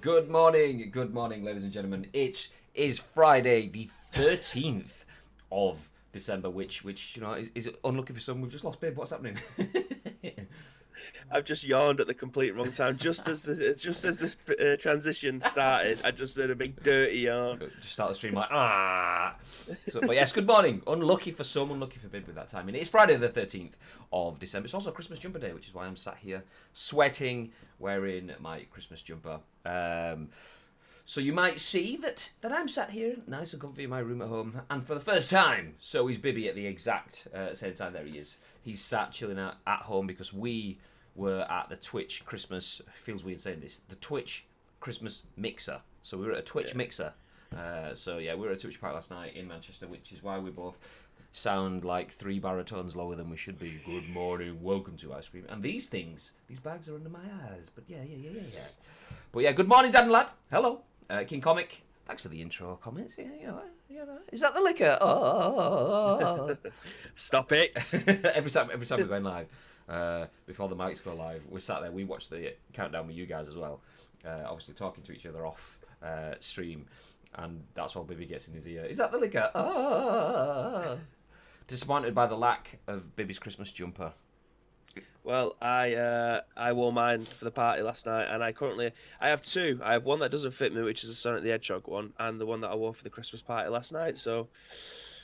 Good morning, ladies and gentlemen. It is Friday, the 13th of December, which is unlucky for some. We've just lost Babe. What's happening? I've just yawned at the complete wrong time. Just as this transition started, I just did a big dirty yawn. Just start the stream like but yes, good morning. Unlucky for some, unlucky for Bib with that timing. It's Friday the 13th of December. It's also Christmas jumper day, which is why I'm sat here sweating, wearing my Christmas jumper. So you might see that I'm sat here, nice and comfy in my room at home, and for the first time, so is Bibby at the exact same time. There he is. He's sat chilling out at home because we were at the Twitch Christmas, feels weird saying this, the Twitch Christmas mixer. So we were at a Twitch mixer. We were at a Twitch party last night in Manchester, which is why we both sound like 3 baritones lower than we should be. Good morning, welcome to Ice Cream. And these bags are under my eyes. But yeah. But yeah, good morning, Dan Lad. Hello, King Comic. Thanks for the intro comments. Yeah, is that the liquor? Oh. Stop it! every time we're going live, before the mics go live, we're sat there. We watch the countdown with you guys as well. Obviously talking to each other off stream, and that's all Bibby gets in his ear. Is that the liquor? Oh. Disappointed by the lack of Bibby's Christmas jumper. Well, I wore mine for the party last night, and I have two. I have one that doesn't fit me, which is a Sonic the Hedgehog one, and the one that I wore for the Christmas party last night. So,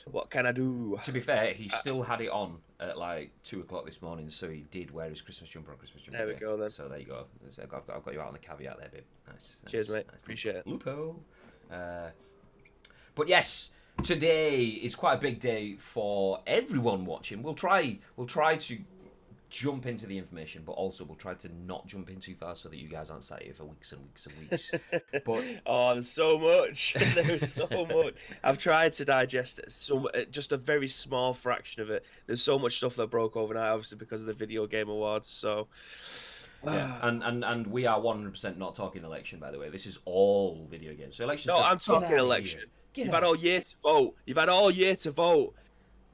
what can I do? To be fair, he still had it on at like 2 o'clock this morning, so he did wear his Christmas jumper on Christmas jumper. There we go then. So there you go. So I've got you out on the caveat there, babe. Nice. Cheers, mate. Nice. Appreciate it. Loophole. But yes, today is quite a big day for everyone watching. We'll try to jump into the information, but also we'll try to not jump in too far so that you guys aren't sat here for weeks and weeks and weeks. But there's so much. There's so much. I've tried to digest it, just a very small fraction of it. There's so much stuff that broke overnight, obviously because of the video game awards. So yeah, and we are 100% not talking election, by the way. This is all video games. So election. No, I'm talking election. You've had all year to vote. You've had all year to vote.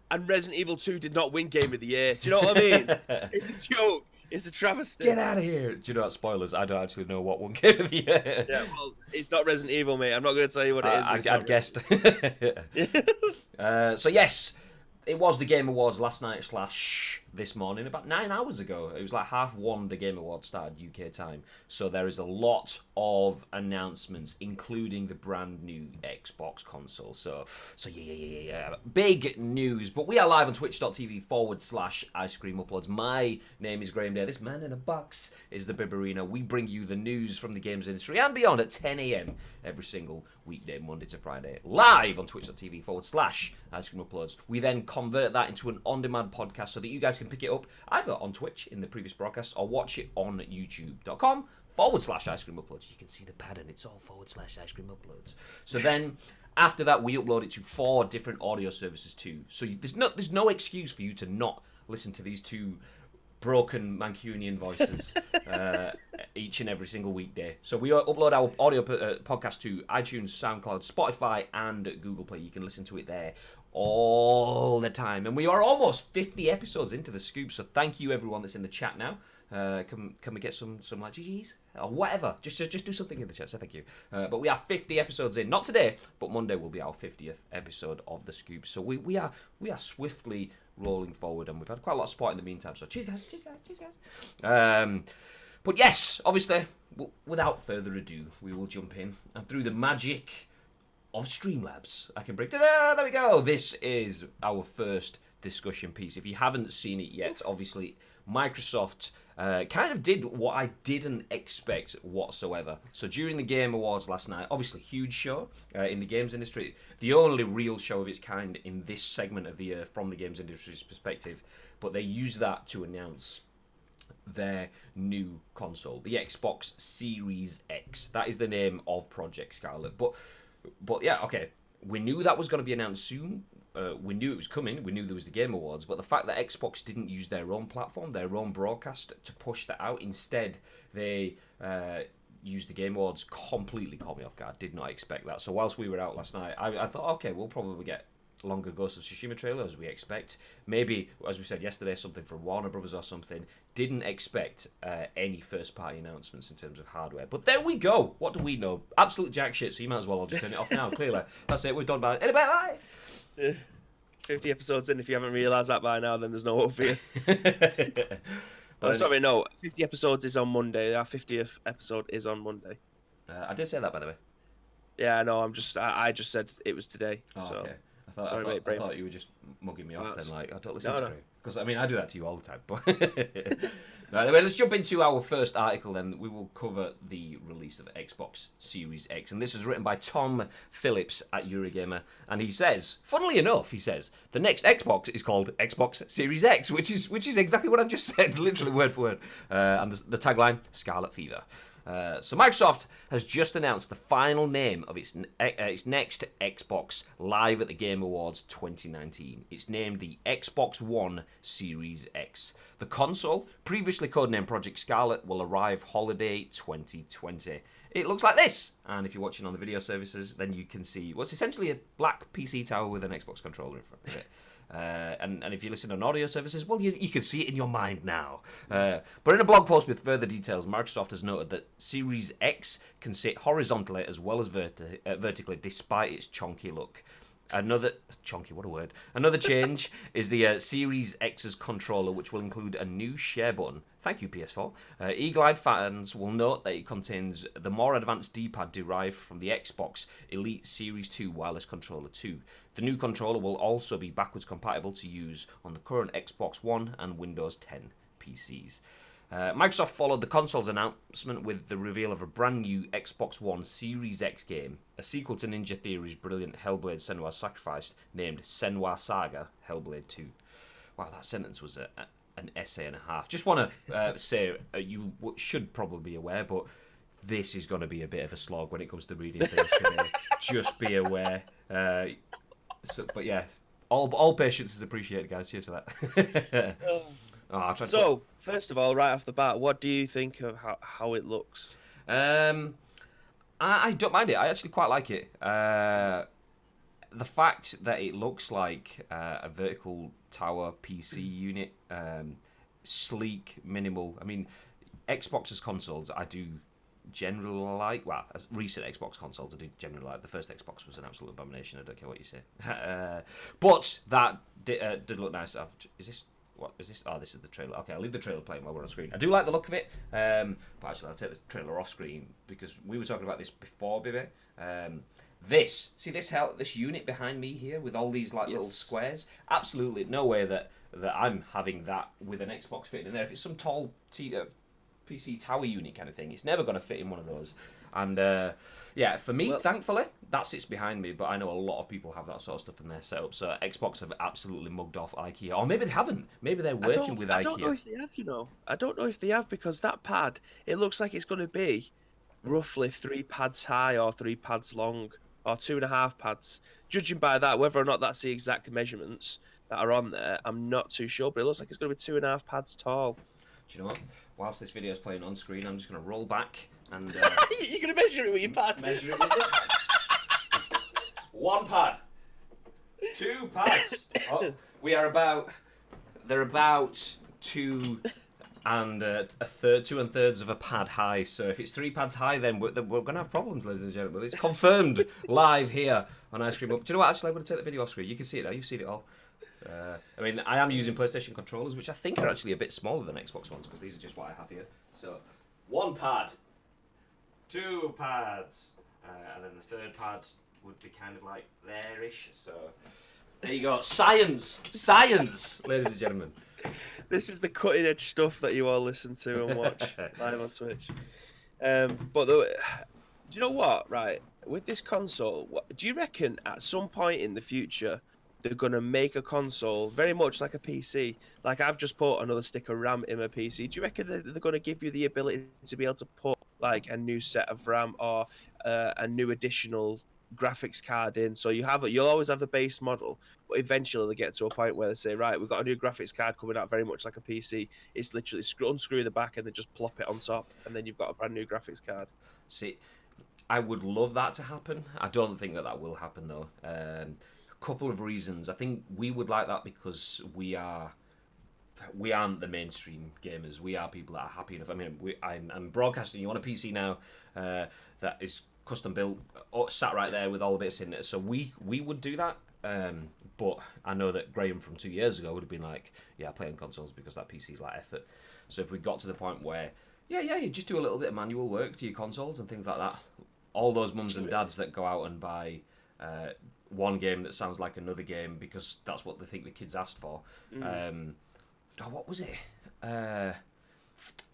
And Resident Evil 2 did not win Game of the Year. Do you know what I mean? It's a joke. It's a travesty. Get out of here. Do you know what? Spoilers. I don't actually know what won Game of the Year. Yeah, well, it's not Resident Evil, mate. I'm not going to tell you what it is. I'd guessed. So, yes, it was the Game Awards last night / this morning, about 9 hours ago. It was like 1:30 the Game Awards started UK time. So there is a lot of announcements, including the brand new Xbox console. So yeah. Big news. But we are live on twitch.tv/Ice Cream Uploads. My name is Graham Day. This man in a box is the Bibberina. We bring you the news from the games industry and beyond at 10 a.m. every single weekday, Monday to Friday, live on twitch.tv/Ice Cream Uploads. We then convert that into an on-demand podcast so that you guys can pick it up either on Twitch in the previous broadcast or watch it on youtube.com/Ice Cream Uploads. You can see the pattern. It's all /Ice Cream Uploads. So then after that, we upload it to 4 different audio services too. So there's no excuse for you to not listen to these two broken Mancunian voices each and every single weekday. So we upload our audio podcast to iTunes, SoundCloud, Spotify, and Google Play. You can listen to it there all the time. And we are almost 50 episodes into the scoop, so thank you everyone that's in the chat now. Can we get some like GGs or whatever? Just do something in the chat. So thank you. But we are 50 episodes in. Not today, but Monday will be our 50th episode of the scoop. So we are swiftly rolling forward, and we've had quite a lot of support in the meantime. So cheers guys. But yes, obviously, without further ado, we will jump in, and through the magic of Streamlabs, I can bring. There we go. This is our first discussion piece. If you haven't seen it yet, obviously Microsoft kind of did what I didn't expect whatsoever. So during the Game Awards last night, obviously huge show in the games industry, the only real show of its kind in this segment of the year from the games industry's perspective, but they used that to announce their new console, the Xbox Series X. That is the name of Project Scarlet. But yeah, okay, we knew that was going to be announced soon. We knew it was coming. We knew there was the Game Awards. But the fact that Xbox didn't use their own platform, their own broadcast to push that out, instead they used the Game Awards, completely caught me off guard. Did not expect that. So whilst we were out last night, I thought, okay, we'll probably get longer Ghost of Tsushima trailer, as we expect. Maybe, as we said yesterday, something from Warner Brothers or something. Didn't expect any first-party announcements in terms of hardware. But there we go. What do we know? Absolute jack shit, so you might as well all just turn it off now, clearly. That's it, we're done by it. Bye! 50 episodes in, if you haven't realised that by now, then there's no hope for you. But sorry, no. 50 episodes is on Monday. Our 50th episode is on Monday. I did say that, by the way. Yeah, no, I just said it was today. Oh, so. okay. I thought you were just mugging me off then, like, I don't listen to you. Because, I mean, I do that to you all the time. But anyway, let's jump into our first article then. We will cover the release of Xbox Series X. And this is written by Tom Phillips at Eurogamer. And he says, funnily enough, the next Xbox is called Xbox Series X, which is exactly what I've just said, literally word for word. And the tagline, Scarlet Fever. So Microsoft has just announced the final name of its next Xbox live at the Game Awards 2019. It's named the Xbox One Series X. The console, previously codenamed Project Scarlet, will arrive holiday 2020. It looks like this, and if you're watching on the video services, then you can see what's essentially a black PC tower with an Xbox controller in front of it. And if you listen on audio services, well, you can see it in your mind now. But in a blog post with further details, Microsoft has noted that Series X can sit horizontally as well as vertically, despite its chonky look. Another change is the Series X's controller, which will include a new share button. Thank you, PS4. Eagle-eyed fans will note that it contains the more advanced D-pad derived from the Xbox Elite Series 2 wireless controller 2. The new controller will also be backwards compatible to use on the current Xbox One and Windows 10 PCs. Microsoft followed the console's announcement with the reveal of a brand new Xbox One Series X game, a sequel to Ninja Theory's brilliant Hellblade Senua's Sacrifice, named Senua Saga Hellblade 2. Wow, that sentence was an essay and a half. Just want to say, you should probably be aware, but this is going to be a bit of a slog when it comes to reading things today. Just be aware. But yeah, all patience is appreciated, guys. Cheers for that. First of all, right off the bat, what do you think of how it looks? I don't mind it. I actually quite like it. The fact that it looks like a vertical tower PC unit, sleek, minimal. I mean, Xbox's consoles I do generally like. Well, as recent Xbox consoles I do generally like. The first Xbox was an absolute abomination. I don't care what you say. But that did look nice. What is this? Oh, this is the trailer. Okay, I'll leave the trailer playing while we're on screen. I do like the look of it, but actually I'll take the trailer off screen because we were talking about this before, baby. This unit behind me here with all these little squares. Absolutely no way that I'm having that with an Xbox fitting in there. If it's some tall PC tower unit kind of thing, it's never going to fit in one of those. And for me, thankfully, that sits behind me. But I know a lot of people have that sort of stuff in their setup. So Xbox have absolutely mugged off IKEA, or maybe they haven't. Maybe they're working with IKEA. I don't know if they have. I don't know if they have because that pad, it looks like it's going to be roughly 3 pads high or 3 pads long or 2.5 pads. Judging by that, whether or not that's the exact measurements that are on there, I'm not too sure. But it looks like it's going to be 2.5 pads tall. Do you know what? Whilst this video is playing on screen, I'm just going to roll back and... You're going to measure it with your pad? Measure it with your pads. 1 pad. 2 pads. Oh, they're about 2 and 2/3 of a pad high. So if it's 3 pads high, then we're going to have problems, ladies and gentlemen. It's confirmed live here on Ice Cream Up. Do you know what? Actually, I'm going to take the video off screen. You can see it now. You've seen it all. I mean, I am using PlayStation controllers, which I think are actually a bit smaller than Xbox ones, because these are just what I have here. So, 1 pad, 2 pads, and then the 3rd pad would be kind of like there-ish. So, there you go. Science, ladies and gentlemen. This is the cutting-edge stuff that you all listen to and watch live on Twitch. Do you know what? Right, with this console, do you reckon at some point in the future they're going to make a console very much like a PC? Like I've just put another stick of RAM in my PC. Do you reckon they're going to give you the ability to be able to put like a new set of RAM or a new additional graphics card in? So you'll always have the base model, but eventually they get to a point where they say, right, we've got a new graphics card coming out very much like a PC. It's literally unscrew the back and then just plop it on top, and then you've got a brand new graphics card. See, I would love that to happen. I don't think that will happen though. couple of reasons. I think we would like that because we aren't the mainstream gamers. We are people that are happy enough. I mean, I'm broadcasting you on a PC now that is custom built, sat right there with all the bits in it. So we would do that. But I know that Graham from 2 years ago would have been like, yeah, I play on consoles because that PC's like effort. So if we got to the point where, you just do a little bit of manual work to your consoles and things like that, all those mums and dads that go out and buy one game that sounds like another game because that's what they think the kids asked for. What was it? I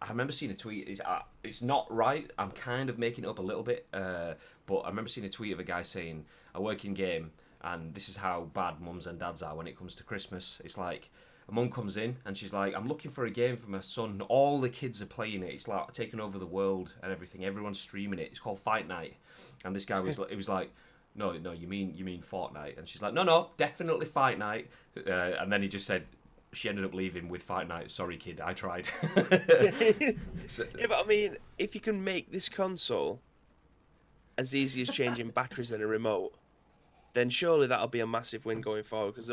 remember seeing a tweet. It's not right. I'm kind of making it up a little bit. But I remember seeing a tweet of a guy saying, I work in game, and this is how bad mums and dads are when it comes to Christmas. It's like, a mum comes in, and she's like, I'm looking for a game for my son. All the kids are playing it. It's like taking over the world and everything. Everyone's streaming it. It's called Fight Night. And this guy was like, no, you mean Fortnite. And she's like, no, definitely Fight Night. And then he just said, she ended up leaving with Fight Night. Sorry, kid, I tried. Yeah, but I mean, if you can make this console as easy as changing batteries in a remote, then surely that'll be a massive win going forward. Because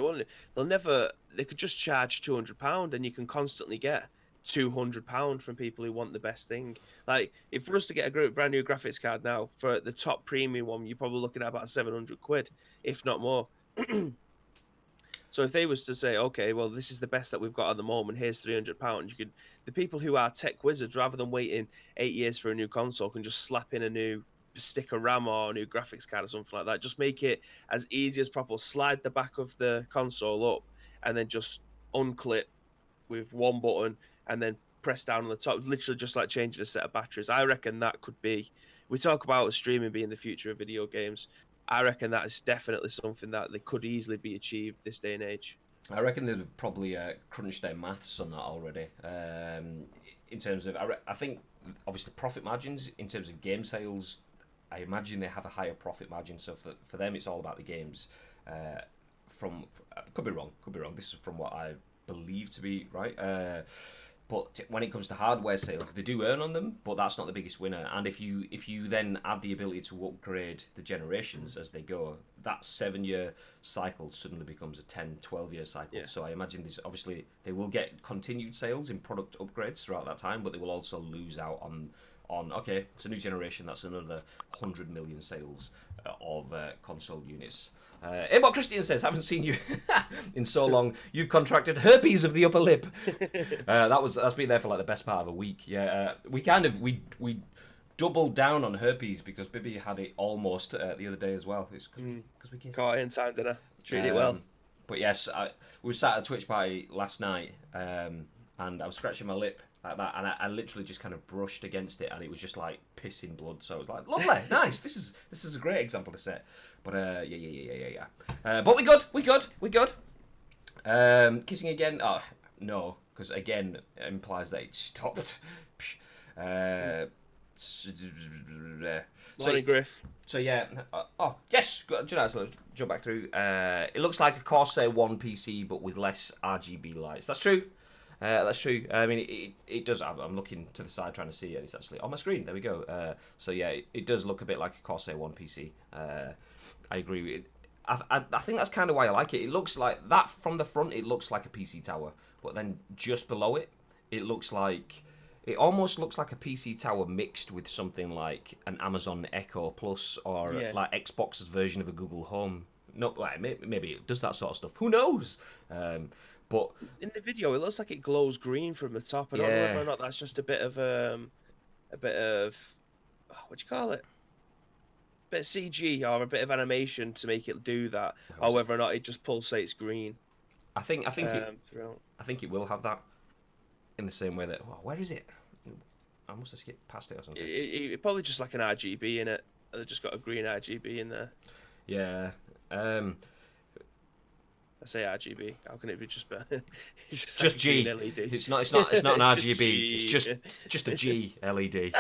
they could just charge £200 and you can constantly get £200 from people who want the best thing. Like, if for us to get a brand new graphics card now for the top premium one, you're probably looking at about £700, if not more. So if they was to say, okay, well, this is the best that we've got at the moment, here's £300, the people who are tech wizards, rather than waiting 8 years for a new console, can just slap in a new stick of RAM or a new graphics card or something like that. Just make it as easy as possible. Slide the back of the console up and then just unclip with one button and then press down on the top. Literally just like changing a set of batteries. I reckon that could be. We talk about streaming being the future of video games. I reckon that is definitely something that they could easily be achieved this day and age. I reckon they've probably crunched their maths on that already. In terms of, I think obviously profit margins in terms of game sales, I imagine they have a higher profit margin. So for them, it's all about the games. Could be wrong. This is from what I believe to be right. But when it comes to hardware sales, they do earn on them, but that's not the biggest winner. And if you then add the ability to upgrade the generations as they go, that 7-year cycle suddenly becomes a 10, 12-year cycle. Yeah. So I imagine obviously they will get continued sales in product upgrades throughout that time, but they will also lose out on okay, it's a new generation, that's another 100 million sales of console units. What Christian says, haven't seen you in so long. You've contracted herpes of the upper lip. That's been there for like the best part of a week. Yeah, we doubled down on herpes because Bibi had it almost the other day as well. It's because we kissed. Caught it in time, didn't I? Treated it well. But yes, we sat at a Twitch party last night, and I was scratching my lip like that, and I literally just kind of brushed against it, and it was just like pissing blood. So I was like, lovely, nice. This is a great example to set. But yeah. But we good. Kissing again? Oh no, because again implies that it stopped. Morning, Griff. So yeah. Yes. So jump back through. It looks like a Corsair 1 PC, but with less RGB lights. That's true. I mean, it does. I'm looking to the side trying to see it. It's actually on my screen. There we go. So yeah, it does look a bit like a Corsair 1 PC. I agree with it. I think that's kind of why I like it. It looks like that from the front. It looks like a PC tower, but then just below it, it almost looks like a PC tower mixed with something like an Amazon Echo Plus or like Xbox's version of a Google Home. No, maybe it does that sort of stuff. Who knows? But in the video, it looks like it glows green from the top. I don't know whether or not that's just a bit of what do you call it? A bit of CG or a bit of animation to make it do that, or whether or not it just pulsates green. I think it will have that in the same way that. Oh, where is it? I must have skipped past it or something. It probably just like an RGB in it. They've just got a green RGB in there. Yeah. I say RGB. How can it be just better? It's just like G. LED. It's not an RGB. It's just a G LED.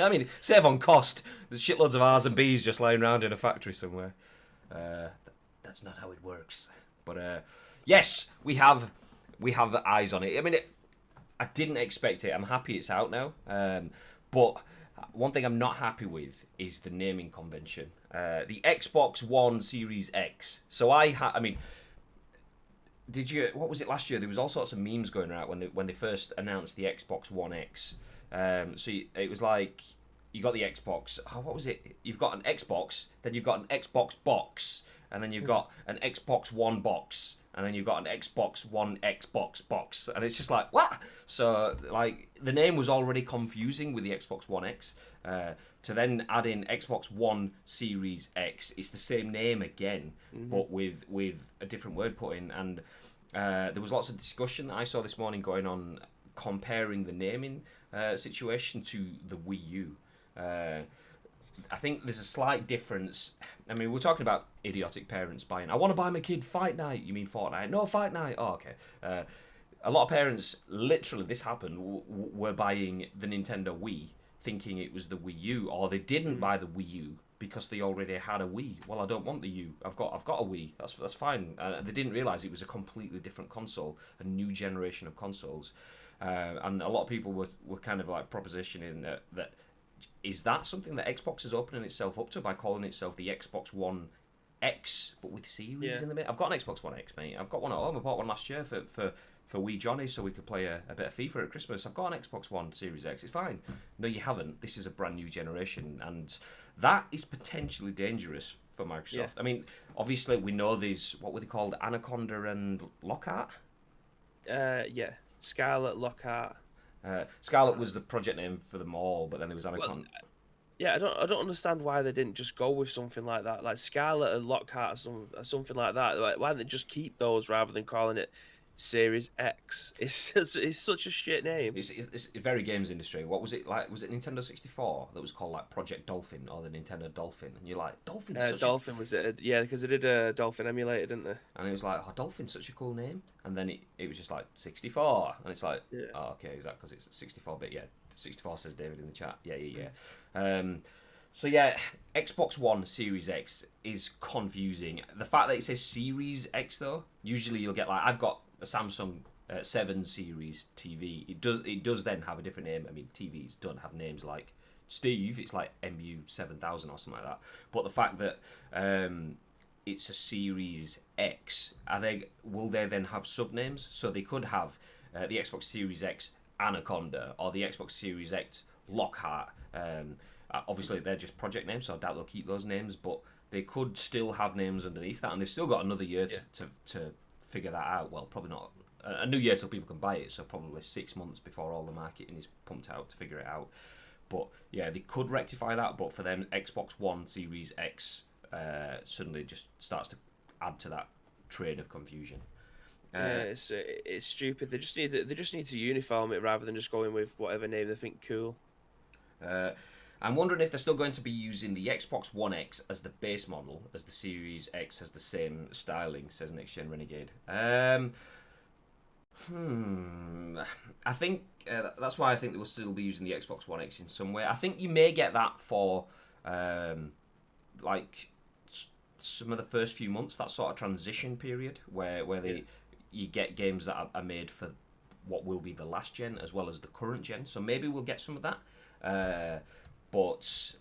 I mean, save on cost. There's shitloads of R's and B's just lying around in a factory somewhere. That's not how it works. But yes, we have the eyes on it. I mean, I didn't expect it. I'm happy it's out now. But One thing I'm not happy with is the naming convention. The Xbox One Series X. So I mean, did you? What was it last year? There was all sorts of memes going around when they first announced the Xbox One X. It was like you got the Xbox. Oh, what was it? You've got an Xbox, then you've got an Xbox box, and then you've got an Xbox One box, and then you've got an Xbox One Xbox box, and it's just like what? So like the name was already confusing with the Xbox One X. To then add in Xbox One Series X, it's the same name again, but with a different word put in. And there was lots of discussion that I saw this morning going on comparing the naming situation to the Wii U. I think there's a slight difference. I mean, we're talking about idiotic parents buying. I want to buy my kid Fight Night. You mean Fortnite? No, Fight Night. Oh, okay. A lot of parents, literally, this happened, were buying the Nintendo Wii thinking it was the Wii U, or they didn't buy the Wii U because they already had a Wii. Well, I don't want the U. I've got a Wii. That's fine. They didn't realize it was a completely different console, a new generation of consoles, and a lot of people were kind of like propositioning that is that something that Xbox is opening itself up to by calling itself the Xbox One X, but with series in the middle. I've got an Xbox One X, mate. I've got one at home. I bought one last year for wee Johnny so we could play a bit of FIFA at Christmas. I've got an Xbox One Series X. It's fine. No, you haven't. This is a brand new generation, and that is potentially dangerous for Microsoft. Yeah. I mean, obviously we know these, what were they called, Anaconda and Lockhart? Yeah. Scarlet, Lockhart. Scarlet was the project name for them all, but then there was Anaconda. Well, yeah, I don't understand why they didn't just go with something like that, like Scarlet and Lockhart, or something like that. Like, why didn't they just keep those rather than calling it Series X? It's such a shit name. It's very games industry. What was it like? Was it Nintendo 64 that was called like Project Dolphin or the Nintendo Dolphin? And you're like, Dolphin's such Dolphin was it? Yeah, because they did a Dolphin emulator, didn't they? and it was like, oh, Dolphin's such a cool name. And then it was just like 64, and it's like, Yeah. oh, okay, is that because it's 64-bit? Yeah, 64 says David in the chat. Yeah. So yeah, Xbox One Series X is confusing. The fact that it says Series X though, usually you'll get like, I've got a Samsung 7 Series TV. It does then have a different name. I mean, TVs don't have names like Steve. It's like MU7000 or something like that. But the fact that it's a Series X, will they then have sub names? So they could have the Xbox Series X Anaconda or the Xbox Series X Lockhart. Obviously, they're just project names, so I doubt they'll keep those names. But they could still have names underneath that, and they've still got another year to figure that out. Well, probably not a new year till people can buy it, so probably 6 months before all the marketing is pumped out to figure it out. But yeah, they could rectify that. But for them, Xbox One Series X suddenly just starts to add to that train of confusion. Yeah, it's stupid. They just need to uniform it rather than just going with whatever name they think cool. I'm wondering if they're still going to be using the Xbox One X as the base model, as the Series X has the same styling, says Next Gen Renegade. I think that's why I think they will still be using the Xbox One X in some way. I think you may get that for like some of the first few months, that sort of transition period where you get games that are made for what will be the last gen as well as the current gen. So maybe we'll get some of that. But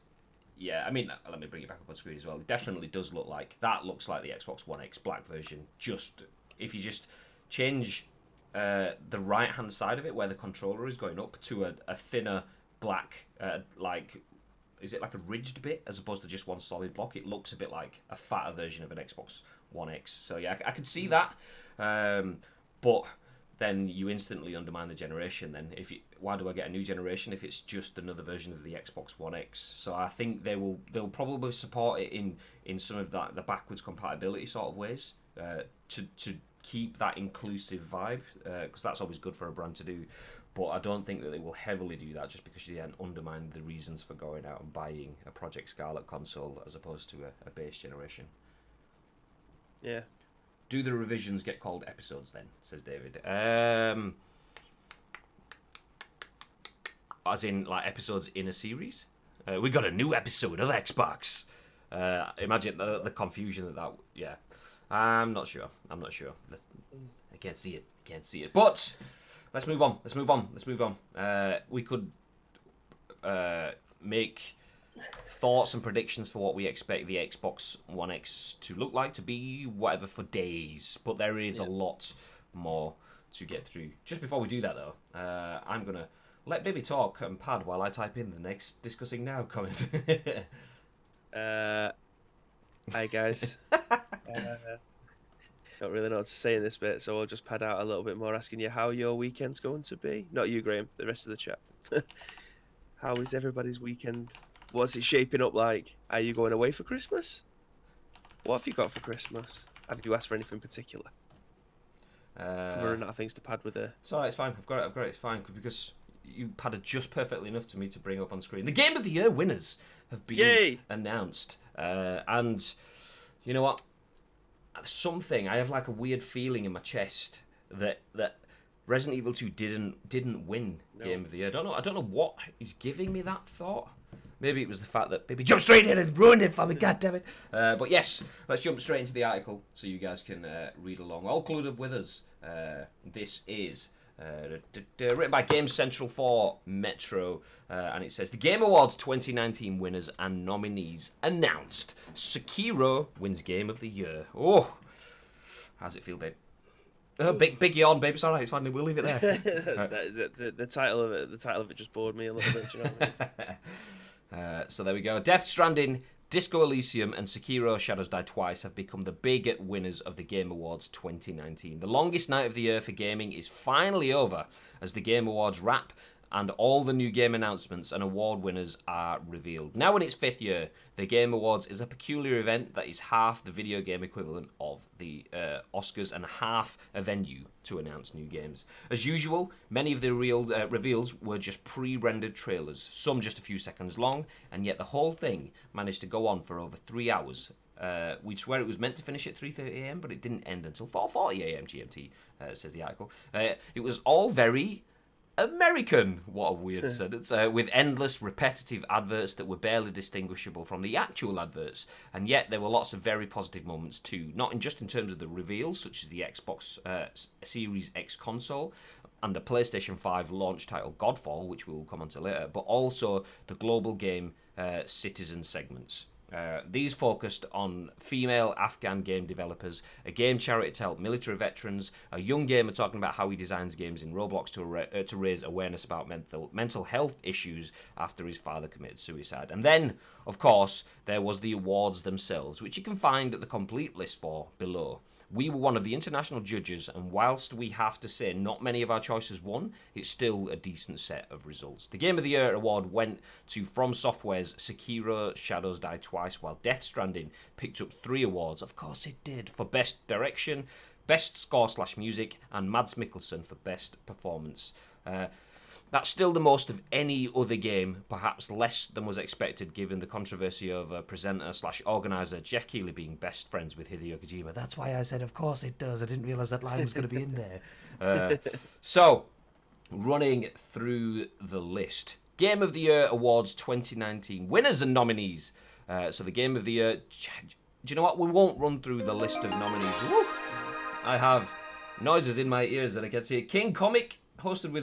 yeah, I mean, let me bring it back up on screen as well. It definitely does look like that. Looks like the Xbox One X black version. Just if you just change the right hand side of it where the controller is going up to a thinner black, like, is it like a ridged bit as opposed to just one solid block? It looks a bit like a fatter version of an Xbox One X. So yeah, I can see that. But then you instantly undermine the generation. Then why do I get a new generation if it's just another version of the Xbox One X? So I think they'll probably support it in some of that, the backwards compatibility sort of ways, to keep that inclusive vibe, because that's always good for a brand to do. But I don't think that they will heavily do that just because you then undermine the reasons for going out and buying a Project Scarlet console as opposed to a base generation. Yeah. Do the revisions get called episodes then, says David? As in, like, episodes in a series? We got a new episode of Xbox. Imagine the confusion that yeah. I'm not sure. I can't see it. But let's move on. We could make thoughts and predictions for what we expect the Xbox One X to look like, to be, whatever, for days. But there is a lot more to get through. Just before we do that, though, I'm going to let Bibby talk and pad while I type in the next discussing now comment. Hi, guys. Don't really know what to say in this bit, so I'll just pad out a little bit more, asking you how your weekend's going to be. Not you, Graham, the rest of the chat. How is everybody's weekend? What's it shaping up like? Are you going away for Christmas? What have you got for Christmas? Have you asked for anything particular? I'm running out of things to pad with there. It's alright, it's fine. I've got it. It's fine because you padded just perfectly enough to me to bring up on screen. The Game of the Year winners have been announced, and you know what? I have like a weird feeling in my chest that Resident Evil 2 didn't win Game of the Year. I don't know what is giving me that thought. Maybe it was the fact that Baby jumped straight in and ruined it for me, goddammit. But yes, let's jump straight into the article so you guys can read along. All clued up with us. This is written by Game Central for Metro, and it says, the Game Awards 2019 winners and nominees announced. Sekiro wins Game of the Year. Oh, how's it feel, babe? Big yawn, babe. It's alright. It's fine. We'll leave it there. the title of it just bored me a little bit. Do you know what I mean? So there we go. Death Stranding, Disco Elysium, and Sekiro: Shadows Die Twice have become the big winners of the Game Awards 2019. The longest night of the year for gaming is finally over as the Game Awards wrap and all the new game announcements and award winners are revealed. Now in its 5th year, the Game Awards is a peculiar event that is half the video game equivalent of the Oscars and half a venue to announce new games. As usual, many of the reveals were just pre-rendered trailers, some just a few seconds long, and yet the whole thing managed to go on for over 3 hours. We swear it was meant to finish at 3:30am, but it didn't end until 4:40am GMT, says the article. It was all very American, what a weird sentence, with endless repetitive adverts that were barely distinguishable from the actual adverts, and yet there were lots of very positive moments too, not just in terms of the reveals, such as the Xbox Series X console and the PlayStation 5 launch title Godfall, which we will come on to later, but also the global game citizen segments. These focused on female Afghan game developers, a game charity to help military veterans, a young gamer talking about how he designs games in Roblox to raise awareness about mental health issues after his father committed suicide. And then, of course, there was the awards themselves, which you can find at the complete list for below. We were one of the international judges, and whilst we have to say not many of our choices won, it's still a decent set of results. The Game of the Year award went to From Software's Sekiro: Shadows Die Twice, while Death Stranding picked up 3 awards, of course it did, for Best Direction, Best Score/Music, and Mads Mikkelsen for Best Performance. That's still the most of any other game, perhaps less than was expected given the controversy over presenter/organiser Jeff Keighley being best friends with Hideo Kojima. That's why I said, of course it does. I didn't realise that line was going to be in there. So, running through the list. Game of the Year Awards 2019. Winners and nominees. So the Game of the Year... Do you know what? We won't run through the list of nominees. Woo! I have noises in my ears that I can see. King Comic... hosted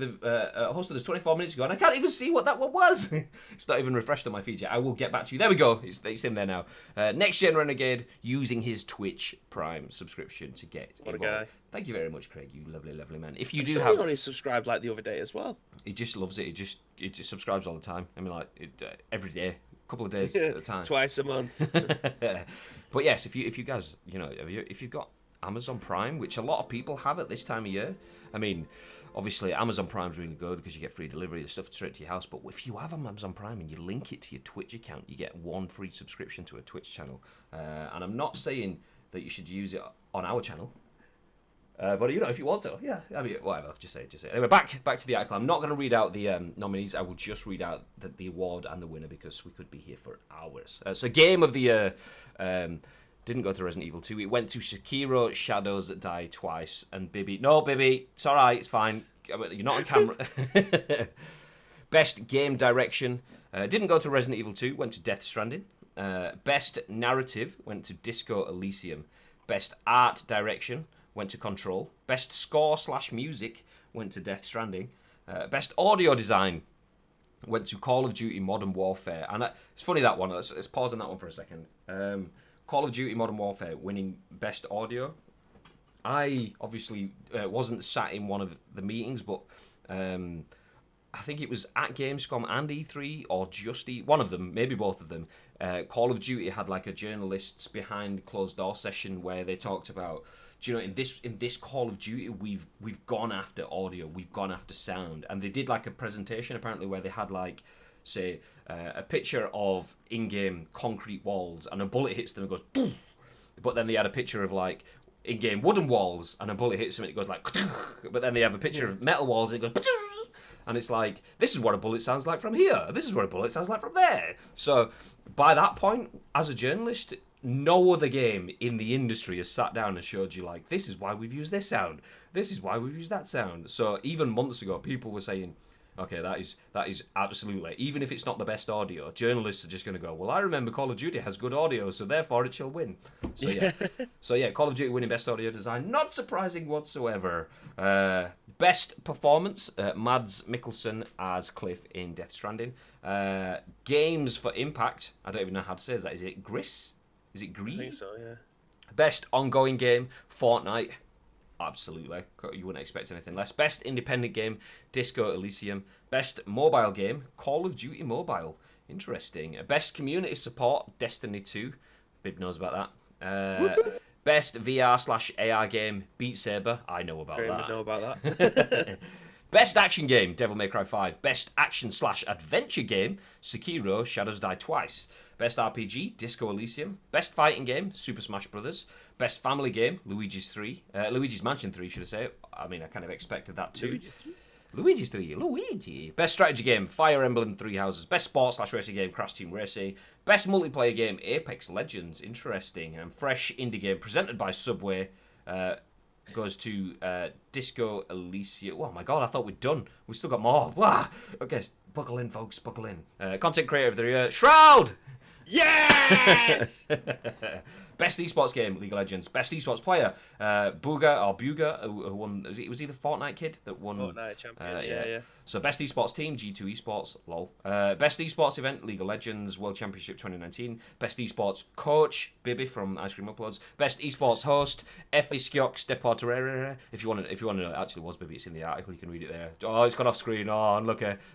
us 24 minutes ago, and I can't even see what that one was. It's not even refreshed on my feed yet. I will get back to you. There we go. It's in there now. Next Gen Renegade using his Twitch Prime subscription to get involved. What a guy. Thank you very much, Craig. You lovely, lovely man. If you He only subscribed like the other day as well. He just loves it. He just subscribes all the time. I mean, like every day, a couple of days at a time, twice a month. But yes, if you guys, if you've got Amazon Prime, which a lot of people have at this time of year, I mean. Obviously, Amazon Prime's really good because you get free delivery of stuff straight to your house. But if you have Amazon Prime and you link it to your Twitch account, you get 1 free subscription to a Twitch channel. And I'm not saying that you should use it on our channel. But, if you want to, yeah. I mean, whatever. Just say it. Anyway, back to the article. I'm not going to read out the nominees. I will just read out the award and the winner because we could be here for hours. So, Game of the Year... didn't go to Resident Evil 2. It went to Sekiro: Shadows Die Twice. And Bibby... No, Bibby. It's all right. It's fine. You're not on camera. Best Game Direction. Didn't go to Resident Evil 2. Went to Death Stranding. Best Narrative went to Disco Elysium. Best Art Direction went to Control. Best Score/Music went to Death Stranding. Best Audio Design went to Call of Duty Modern Warfare. And it's funny, that one. Let's pause on that one for a second. Call of Duty Modern Warfare winning Best Audio. I obviously wasn't sat in one of the meetings, but I think it was at Gamescom and E3, or just one of them, maybe both of them. Call of Duty had like a journalists behind closed door session where they talked about, do you know, in this Call of Duty we've gone after audio, we've gone after sound, and they did like a presentation apparently where they had like, say, a picture of in-game concrete walls and a bullet hits them and goes boom, but then they had a picture of like in-game wooden walls and a bullet hits them and it goes like, but then they have a picture of metal walls and it goes, and it's like, this is what a bullet sounds like from here, this is what a bullet sounds like from there. So by that point, as a journalist, no other game in the industry has sat down and showed you like, this is why we've used this sound, this is why we've used that sound. So even months ago, people were saying, okay, that is absolutely, even if it's not the best audio, journalists are just going to go, well, I remember Call of Duty has good audio, so therefore it shall win. So yeah, Call of Duty winning best audio design, not surprising whatsoever. Best performance, Mads Mikkelsen as Cliff in Death Stranding. Games for Impact, I don't even know how to say that. Is it Gris? Is it Gree? I think so, yeah. Best ongoing game, Fortnite. Absolutely. You wouldn't expect anything less. Best independent game, Disco Elysium. Best mobile game, Call of Duty Mobile. Interesting. Best community support, Destiny 2. Bib knows about that. Best VR/AR game, Beat Saber. I know about that. I know about that. Best action game, Devil May Cry 5. Best action/adventure game, Sekiro, Shadows Die Twice. Best RPG, Disco Elysium. Best fighting game, Super Smash Bros. Best family game, Luigi's Mansion 3, should I say. I mean, I kind of expected that too. Luigi's 3, Luigi. Best strategy game, Fire Emblem Three Houses. Best sports/racing game, Crash Team Racing. Best multiplayer game, Apex Legends. Interesting. And fresh indie game presented by Subway goes to Disco Elysium. Oh my god, I thought we'd done. We still got more. Wow. Okay, buckle in, folks, buckle in. Content creator of the year, Shroud! Yes! Best esports game, League of Legends. Best esports player, Buga, who won. Was he the Fortnite kid that won? Fortnite champion. Yeah. So best esports team, G2 Esports. Lol. Best esports event, League of Legends World Championship 2019. Best esports coach, Bibi from Ice Cream Uploads. Best esports host, Effie Skiox Deportere. If you want to know, it actually was Bibi. It's in the article. You can read it there. Oh, it's gone off screen. Oh, look at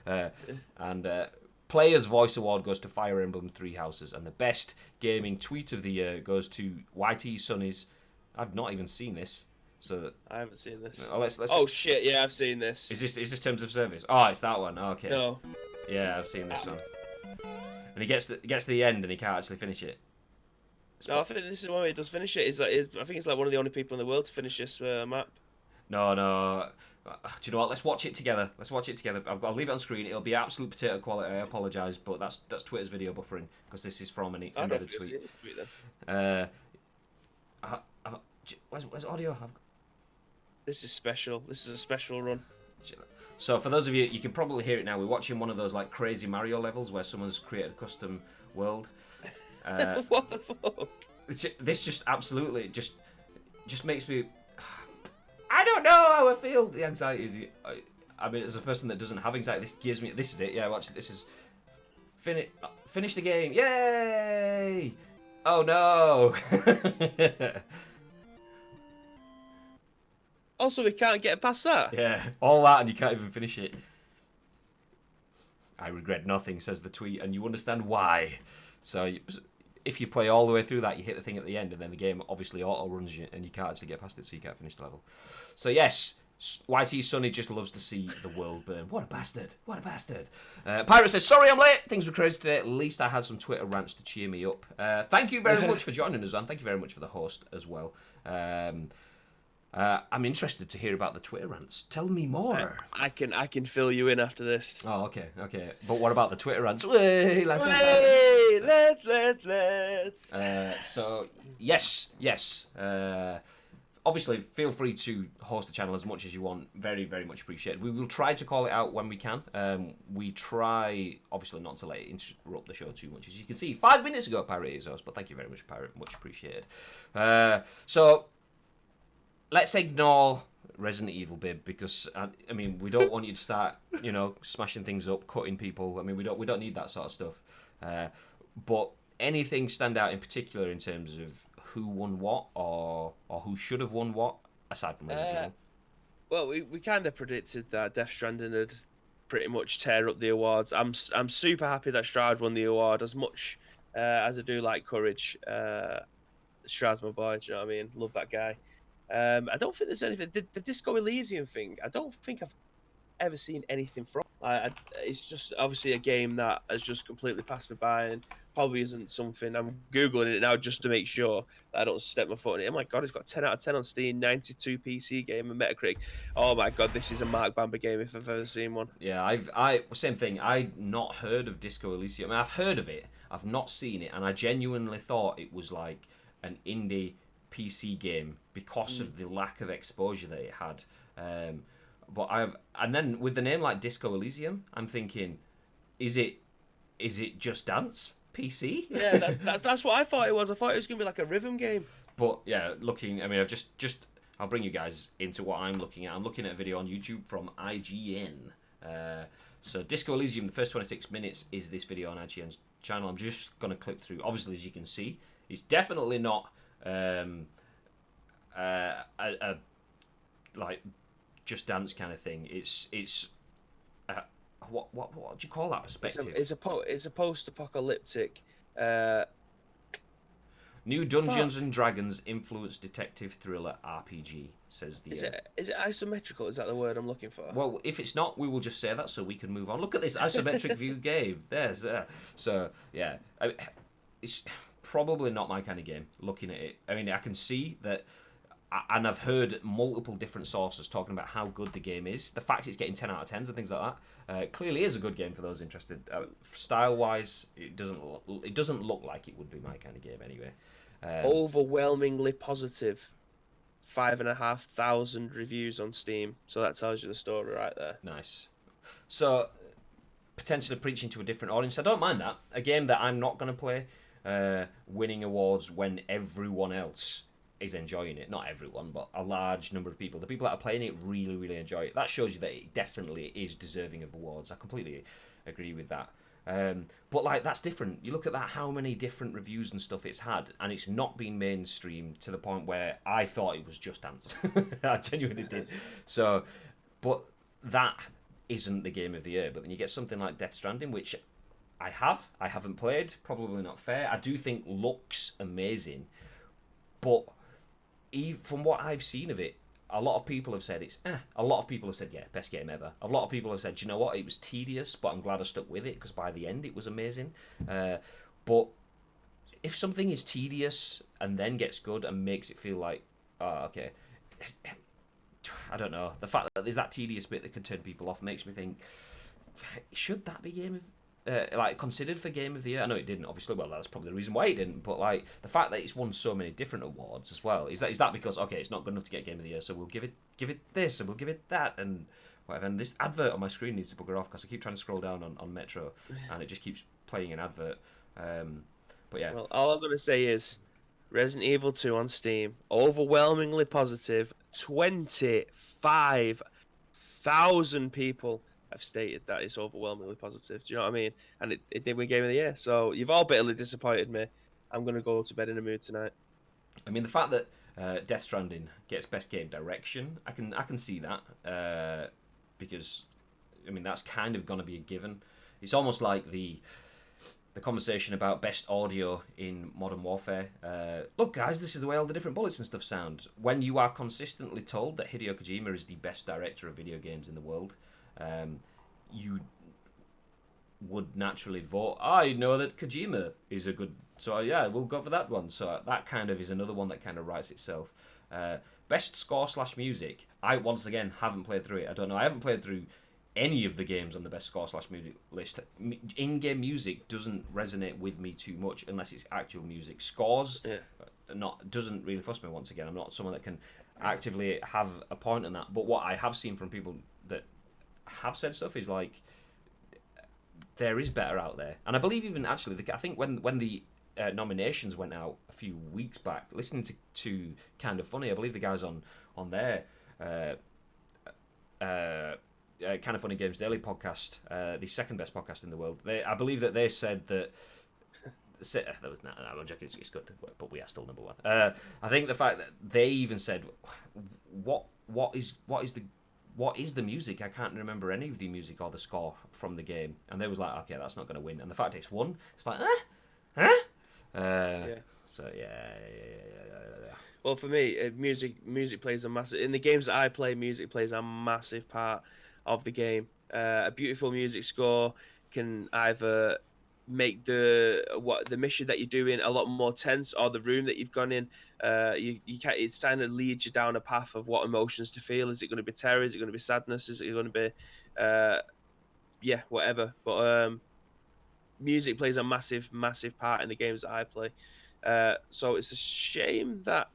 Players' Voice Award goes to Fire Emblem Three Houses, and the best gaming tweet of the year goes to YT Sunny's. I've not even seen this, so I haven't seen this. Let's. Oh shit! Yeah, I've seen this. Is this Terms of Service? Oh, it's that one. Okay. No. Yeah, I've seen this one. And he gets to the end and he can't actually finish it. No, I think this is when he does finish it. I think he's like one of the only people in the world to finish this map. No. Do you know what? Let's watch it together. I'll leave it on screen. It'll be absolute potato quality. I apologise, but that's Twitter's video buffering because this is from an embedded tweet. Where's audio? This is special. This is a special run. So for those of you can probably hear it now. We're watching one of those like crazy Mario levels where someone's created a custom world. What the fuck? This just absolutely just makes me. I don't know how I feel. The anxiety is. I mean, as a person that doesn't have anxiety, this gives me. This is it. Yeah, watch. This is. Finish the game. Yay! Oh no. Also, we can't get past that. Yeah, all that and you can't even finish it. I regret nothing, says the tweet, and you understand why. So if you play all the way through that, you hit the thing at the end, and then the game obviously auto-runs you, and you can't actually get past it, so you can't finish the level. So yes, YT Sonny just loves to see the world burn. What a bastard. What a bastard. Pirate says, sorry I'm late. Things were crazy today. At least I had some Twitter rants to cheer me up. Thank you very much for joining us, and thank you very much for the host as well. I'm interested to hear about the Twitter rants. Tell me more. I can fill you in after this. Oh, okay. But what about the Twitter rants? Way, let's. So yes. Obviously, feel free to host the channel as much as you want. Very, very much appreciated. We will try to call it out when we can. We try, obviously, not to let it interrupt the show too much. As you can see, 5 minutes ago, Pirate is host, but thank you very much, Pirate. Much appreciated. So let's ignore Resident Evil bib, because I mean we don't want you to start smashing things up, cutting people. I mean we don't need that sort of stuff. But anything stand out in particular in terms of who won what or who should have won what aside from Resident Evil? Well, we kind of predicted that Death Stranding would pretty much tear up the awards. I'm super happy that Stroud won the award as much as I do like Courage. Stroud's my boy. Do you know what I mean? Love that guy. I don't think there's anything. The Disco Elysium thing. I don't think I've ever seen anything from. It's just obviously a game that has just completely passed me by and probably isn't something. I'm googling it now just to make sure that I don't step my foot in it. Oh my god, it's got 10 out of 10 on Steam, 92 PC game and Metacritic. Oh my god, this is a Mark Bamber game if I've ever seen one. Yeah, I same thing. I'd not heard of Disco Elysium. I mean, I've heard of it. I've not seen it, and I genuinely thought it was like an indie PC game because of the lack of exposure that it had. And then with the name like Disco Elysium, I'm thinking, is it Just Dance PC? Yeah, that's what I thought it was. I thought it was gonna be like a rhythm game. But yeah, I mean, I've just I'll bring you guys into what I'm looking at. I'm looking at a video on YouTube from IGN. So Disco Elysium, the first 26 minutes is this video on IGN's channel. I'm just gonna click through. Obviously, as you can see, it's definitely not like Just Dance kind of thing. It's what do you call that perspective? It's a post-apocalyptic. New Dungeons and Dragons influenced detective thriller RPG, says the. Is it isometrical? Is that the word I'm looking for? Well, if it's not, we will just say that so we can move on. Look at this isometric view game. There's so yeah, it's probably not my kind of game. Looking at it, I mean, I can see that, and I've heard multiple different sources talking about how good the game is. The fact it's getting 10 out of 10s and things like that clearly is a good game for those interested. Style-wise, it doesn't look like it would be my kind of game anyway. Overwhelmingly positive. 5,500 reviews on Steam, so that tells you the story right there. Nice. So potentially preaching to a different audience. I don't mind that. A game that I'm not going to play, winning awards when everyone else is enjoying it. Not everyone, but a large number of people. The people that are playing it really, really enjoy it. That shows you that it definitely is deserving of awards. I completely agree with that. But like that's different. You look at that, how many different reviews and stuff it's had, and it's not been mainstream to the point where I thought it was Just Dance. I genuinely did. So, but that isn't the game of the year. But then you get something like Death Stranding, which I haven't played. Probably not fair. I do think looks amazing, but from what I've seen of it, a lot of people have said it's a lot of people have said, yeah, best game ever. A lot of people have said, do you know what, it was tedious, but I'm glad I stuck with it because by the end it was amazing. But if something is tedious and then gets good and makes it feel like, oh, okay, I don't know. The fact that there's that tedious bit that can turn people off makes me think, should that be game of considered for Game of the Year? I know it didn't, obviously. Well, that's probably the reason why it didn't. But like the fact that it's won so many different awards as well, is that because okay, it's not good enough to get Game of the Year, so we'll give it this and we'll give it that and whatever. And this advert on my screen needs to bugger off because I keep trying to scroll down on Metro and it just keeps playing an advert. But yeah. Well, all I'm gonna say is Resident Evil 2 on Steam, overwhelmingly positive. 25,000 people have stated that it's overwhelmingly positive. Do you know what I mean? And it did win Game of the Year. So you've all bitterly disappointed me. I'm going to go to bed in a mood tonight. I mean, the fact that Death Stranding gets Best Game Direction, I can see that because, I mean, that's kind of going to be a given. It's almost like the conversation about best audio in Modern Warfare. Look, guys, this is the way all the different bullets and stuff sound. When you are consistently told that Hideo Kojima is the best director of video games in the world, you would naturally vote, I know that Kojima is a good, so yeah, we'll go for that one. So that kind of is another one that kind of writes itself. Best score / music, I once again haven't played through it. I don't know, I haven't played through any of the games on the best score / music list. In-game music doesn't resonate with me too much unless it's actual music. Scores doesn't really fuss me. Once again, I'm not someone that can actively have a point on that. But what I have seen from people that have said stuff is like there is better out there, and I believe even actually I think when the nominations went out a few weeks back, listening to Kind of Funny, I believe the guys on there uh, Kind of Funny Games Daily podcast, the second best podcast in the world. I believe that they said that. I'm joking. It's good, but we are still number one. I think the fact that they even said, what is the music? I can't remember any of the music or the score from the game, and they was like, okay, that's not going to win. And the fact it's won, it's like, Yeah. So yeah. Well, for me, music plays a massive in the games that I play. Music plays a massive part of the game. A beautiful music score can either make the mission that you're doing a lot more tense, or the room that you've gone in. You can it's kind of leads you down a path of what emotions to feel. Is it going to be terror? Is it going to be sadness? Is it going to be, whatever. But music plays a massive part in the games that I play. So it's a shame that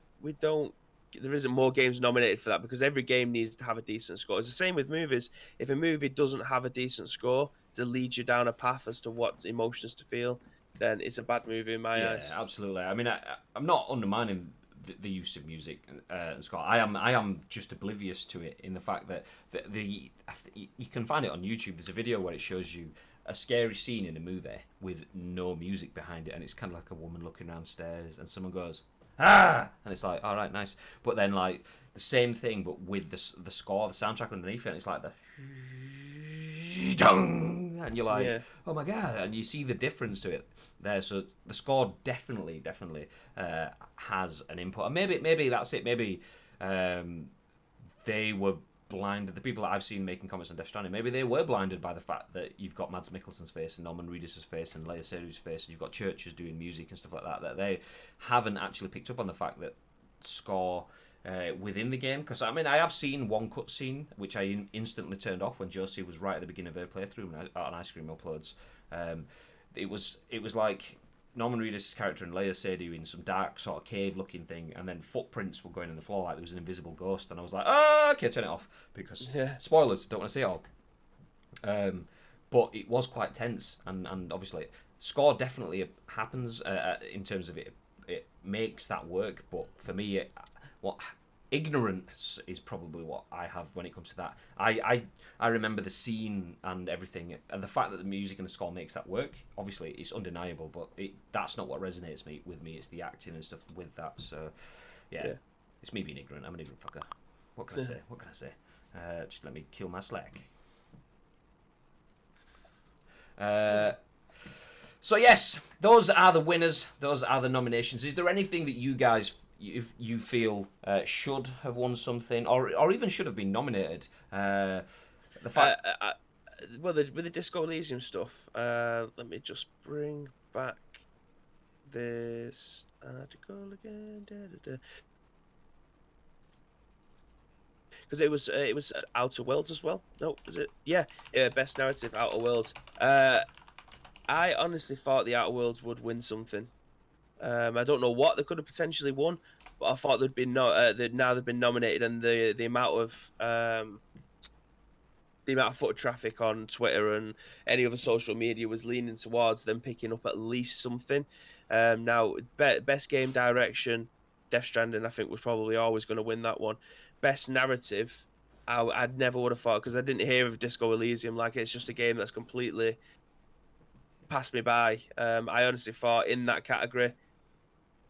there isn't more games nominated for that, because every game needs to have a decent score. It's the same with movies. If a movie doesn't have a decent score to lead you down a path as to what emotions to feel, then it's a bad movie in my eyes. Yeah, absolutely. I mean, I'm not undermining the use of music and score. I am just oblivious to it in the fact that you can find it on YouTube. There's a video where it shows you a scary scene in a movie with no music behind it, and it's kind of like a woman looking downstairs, and someone goes, "Ah!" and it's like, all right, nice. But then like the same thing, but with the score, the soundtrack underneath it, and it's like the and you're like, oh my god, and you see the difference to it there. So the score definitely has an input, and maybe that's it. Maybe they were blinded. The people that I've seen making comments on Death Stranding, maybe they were blinded by the fact that you've got Mads Mikkelsen's face and Norman Reedus' face and Leia Seydoux' face, and you've got churches doing music and stuff like that. That they haven't actually picked up on the fact that score within the game. Because I mean, I have seen one cutscene which I instantly turned off when Josie was right at the beginning of her playthrough on Ice Cream Uploads. It was like Norman Reedus' character and Leia Seydoux in some dark sort of cave-looking thing, and then footprints were going in the floor like there was an invisible ghost, and I was like, oh, okay, turn it off, because spoilers, don't want to see it all. But it was quite tense, and obviously, score definitely happens in terms of it makes that work, but for me, ignorance is probably what I have when it comes to that. I remember the scene and everything, and the fact that the music and the score makes that work. Obviously, it's undeniable, but that's not what resonates with me. It's the acting and stuff with that. So, yeah. It's me being ignorant. I'm an ignorant fucker. What can I say? Just let me kill my slack. So yes, those are the winners. Those are the nominations. Is there anything that you guys you feel should have won something, or even should have been nominated? The fact, with the Disco Elysium stuff, let me just bring back this article again. Because it was Outer Worlds as well. No, was it? Yeah, best narrative, Outer Worlds. I honestly thought the Outer Worlds would win something. I don't know what they could have potentially won, but I thought they'd been now they've been nominated, and the amount of foot traffic on Twitter and any other social media was leaning towards them picking up at least something. Now, best game direction, Death Stranding, I think, was probably always going to win that one. Best narrative, I'd never would have thought, because I didn't hear of Disco Elysium. Like, it's just a game that's completely passed me by. I honestly thought in that category,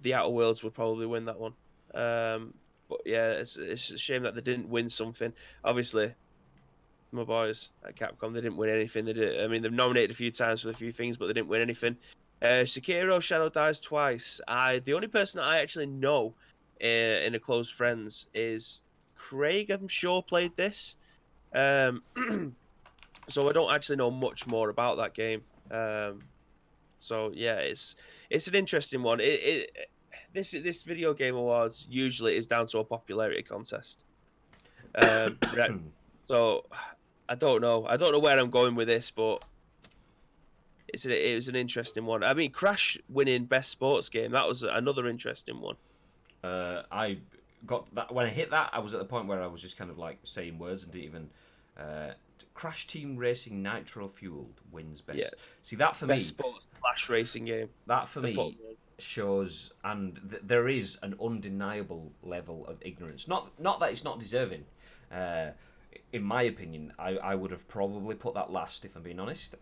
the Outer Worlds would probably win that one. But yeah, it's a shame that they didn't win something. Obviously, my boys at Capcom, they didn't win anything. They've nominated a few times for a few things, but they didn't win anything. Sekiro Shadow Dies Twice. The only person that I actually know in a close friends is Craig. I'm sure played this. So I don't actually know much more about that game. So yeah, it's an interesting one. This video game awards usually is down to a popularity contest. So I don't know where I'm going with this, but it was an interesting one. I mean, Crash winning best sports game, that was another interesting one. I got that when I hit that. I was at the point where I was just kind of like saying words and didn't even. Crash Team Racing Nitro Fueled wins best. Yeah. See, that for best me, sports / racing game. That for me shows, and there is an undeniable level of ignorance. Not that it's not deserving. In my opinion, I would have probably put that last, if I'm being honest.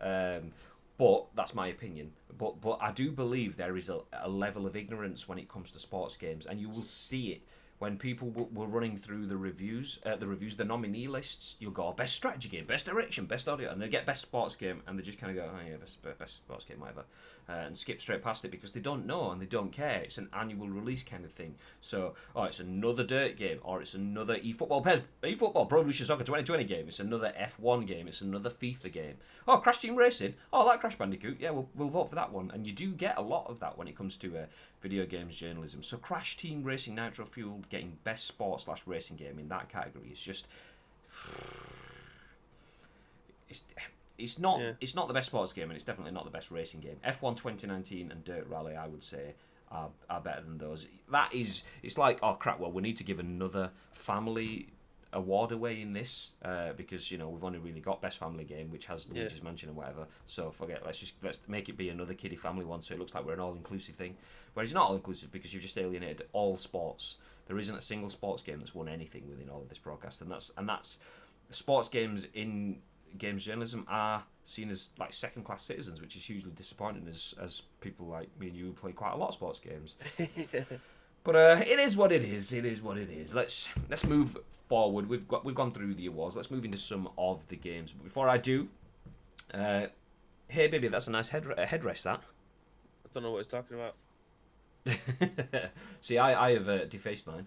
But that's my opinion. But I do believe there is a level of ignorance when it comes to sports games, and you will see it when people were running through the reviews, the nominee lists. You'll go best strategy game, best direction, best audio, and they get best sports game, and they just kind of go, oh yeah, best sports game, whatever, and skip straight past it because they don't know and they don't care. It's an annual release kind of thing. So, it's another Dirt game, or it's another eFootball Pro Evolution Soccer 2020 game. It's another F1 game. It's another FIFA game. Oh, Crash Team Racing. Oh, I like Crash Bandicoot. Yeah, we'll vote for that one. And you do get a lot of that when it comes to video games journalism. So Crash Team Racing Nitro Fueled getting best sports/racing game in that category is just it's not the best sports game, and it's definitely not the best racing game. F1 2019 and Dirt Rally, I would say, are better than those. It's like, oh crap, well, we need to give another family award away in this because we've only really got best family game, which has Luigi's Mansion and whatever. So forget. Let's make it be another kiddie family one, so it looks like we're an all-inclusive thing. Whereas it's not all-inclusive because you've just alienated all sports. There isn't a single sports game that's won anything within all of this broadcast, and that's sports games in games journalism are seen as like second-class citizens, which is hugely disappointing as people like me and you who play quite a lot of sports games. But it is what it is. It is what it is. Let's move forward. We've gone through the awards. Let's move into some of the games. But before I do, hey baby, that's a nice headrest. That. I don't know what he's talking about. See, I have defaced mine.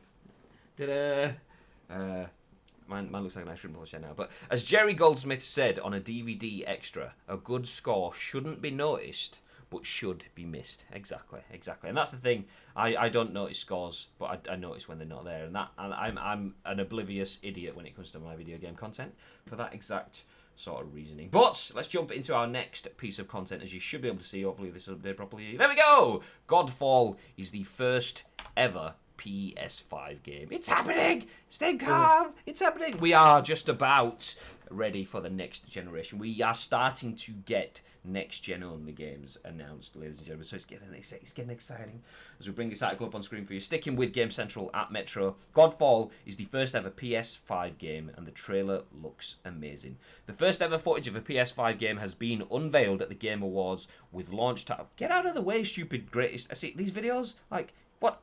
Mine looks like a nice Rimble share now. But as Jerry Goldsmith said on a DVD extra, a good score shouldn't be noticed, but should be missed. Exactly. And that's the thing. I don't notice scores, but I notice when they're not there. And I'm an oblivious idiot when it comes to my video game content for that exact sort of reasoning. But let's jump into our next piece of content, as you should be able to see. Hopefully this will update properly. There we go! Godfall is the first ever PS5 game. It's happening! Stay calm! It's happening! We are just about ready for the next generation. We are starting to get next-gen only games announced, ladies and gentlemen. So it's getting exciting. As we bring this article up on screen for you, sticking with Game Central at Metro, Godfall is the first ever PS5 game, and the trailer looks amazing. The first ever footage of a PS5 game has been unveiled at the Game Awards with launch title. Get out of the way, stupid greatest. I see these videos. Like, what?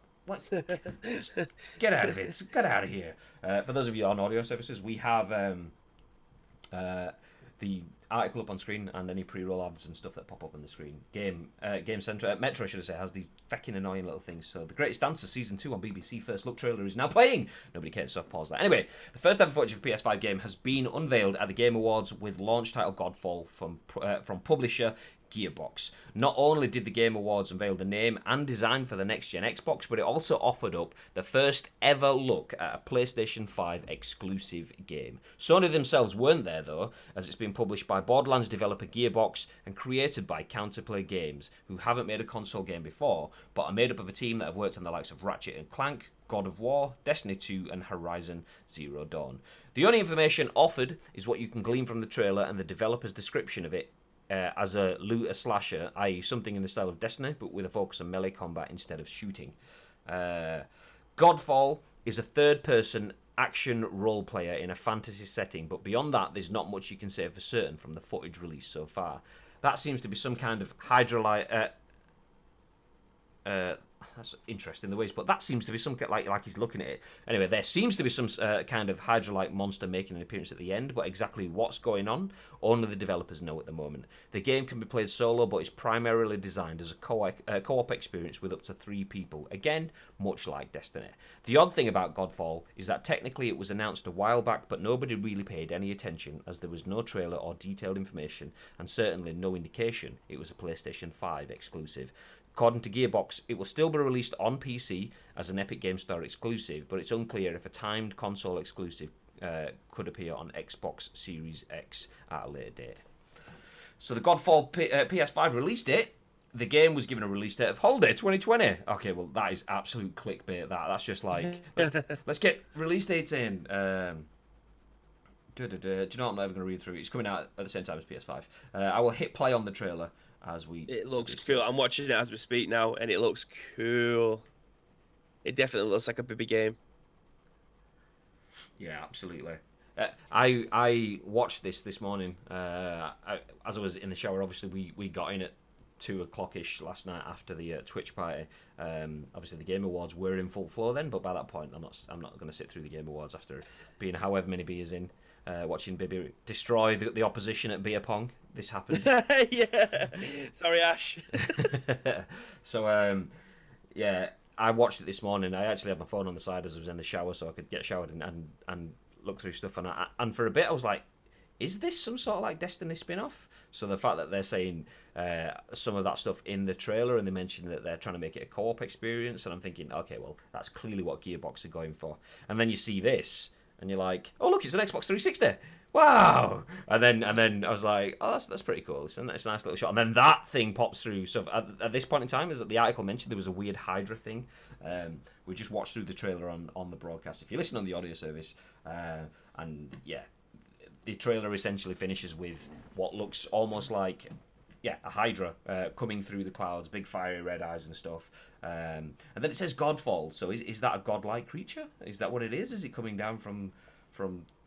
Get out of it. Get out of here. For those of you on audio services, we have the article up on screen and any pre-roll ads and stuff that pop up on the screen. Game Central, Metro, should I say, has these fucking annoying little things. So The Greatest Dancer Season 2 on BBC First Look trailer is now playing. Nobody cares, so I've paused that. Anyway, the first ever footage of a PS5 game has been unveiled at the Game Awards with launch title Godfall from publisher Gearbox. Not only did the Game Awards unveil the name and design for the next-gen Xbox, but it also offered up the first ever look at a PlayStation 5 exclusive game. Sony themselves weren't there, though, as it's been published by Borderlands developer Gearbox and created by Counterplay Games, who haven't made a console game before, but are made up of a team that have worked on the likes of Ratchet and Clank, God of War, Destiny 2, and Horizon Zero Dawn. The only information offered is what you can glean from the trailer and the developer's description of it, as a looter slasher, i.e. something in the style of Destiny, but with a focus on melee combat instead of shooting. Godfall is a third-person action role player in a fantasy setting, but beyond that, there's not much you can say for certain from the footage released so far. That seems to be some kind of hydrolyte. That's interesting the ways, but that seems to be some like he's looking at it. Anyway, there seems to be some kind of hydrolyte monster making an appearance at the end, but exactly what's going on, only the developers know at the moment. The game can be played solo, but is primarily designed as a co-op experience with up to 3 people. Again, much like Destiny. The odd thing about Godfall is that technically it was announced a while back, but nobody really paid any attention, as there was no trailer or detailed information, and certainly no indication it was a PlayStation 5 exclusive. According to Gearbox, it will still be released on PC as an Epic Game Store exclusive, but it's unclear if a timed console exclusive could appear on Xbox Series X at a later date. So the Godfall PS5 release date, the game was given a release date of holiday 2020. Okay, well, that is absolute clickbait. That's just like, let's get release dates in. Do you know what? I'm not even going to read through it. It's coming out at the same time as PS5. I will hit play on the trailer, as we It looks cool. discussed. I'm watching it as we speak now, and it looks cool. It definitely looks like a baby game. Yeah, absolutely. I watched this morning. As I was in the shower, obviously we got in at 2 o'clock ish last night after the Twitch party. Obviously the Game Awards were in full flow then, but by that point I'm not going to sit through the Game Awards after being however many beers in, watching Bibby destroy the opposition at beer pong. This happened. Yeah. Sorry, Ash. So yeah, I watched it this morning. I actually had my phone on the side as I was in the shower, so I could get showered and look through stuff. And for a bit, I was like, "Is this some sort of like Destiny spin-off?" So the fact that they're saying some of that stuff in the trailer, and they mentioned that they're trying to make it a co-op experience, and I'm thinking, okay, well, that's clearly what Gearbox are going for. And then you see this, and you're like, "Oh, look, it's an Xbox 360." Wow! And then I was like, "Oh, that's pretty cool. It's a nice little shot." And then that thing pops through. So at this point in time, as the article mentioned, there was a weird Hydra thing. We just watched through the trailer on the broadcast. If you listen on the audio service, and yeah, the trailer essentially finishes with what looks almost like a Hydra coming through the clouds, big fiery red eyes and stuff. And then it says Godfall. So is that a godlike creature? Is that what it is? Is it coming down from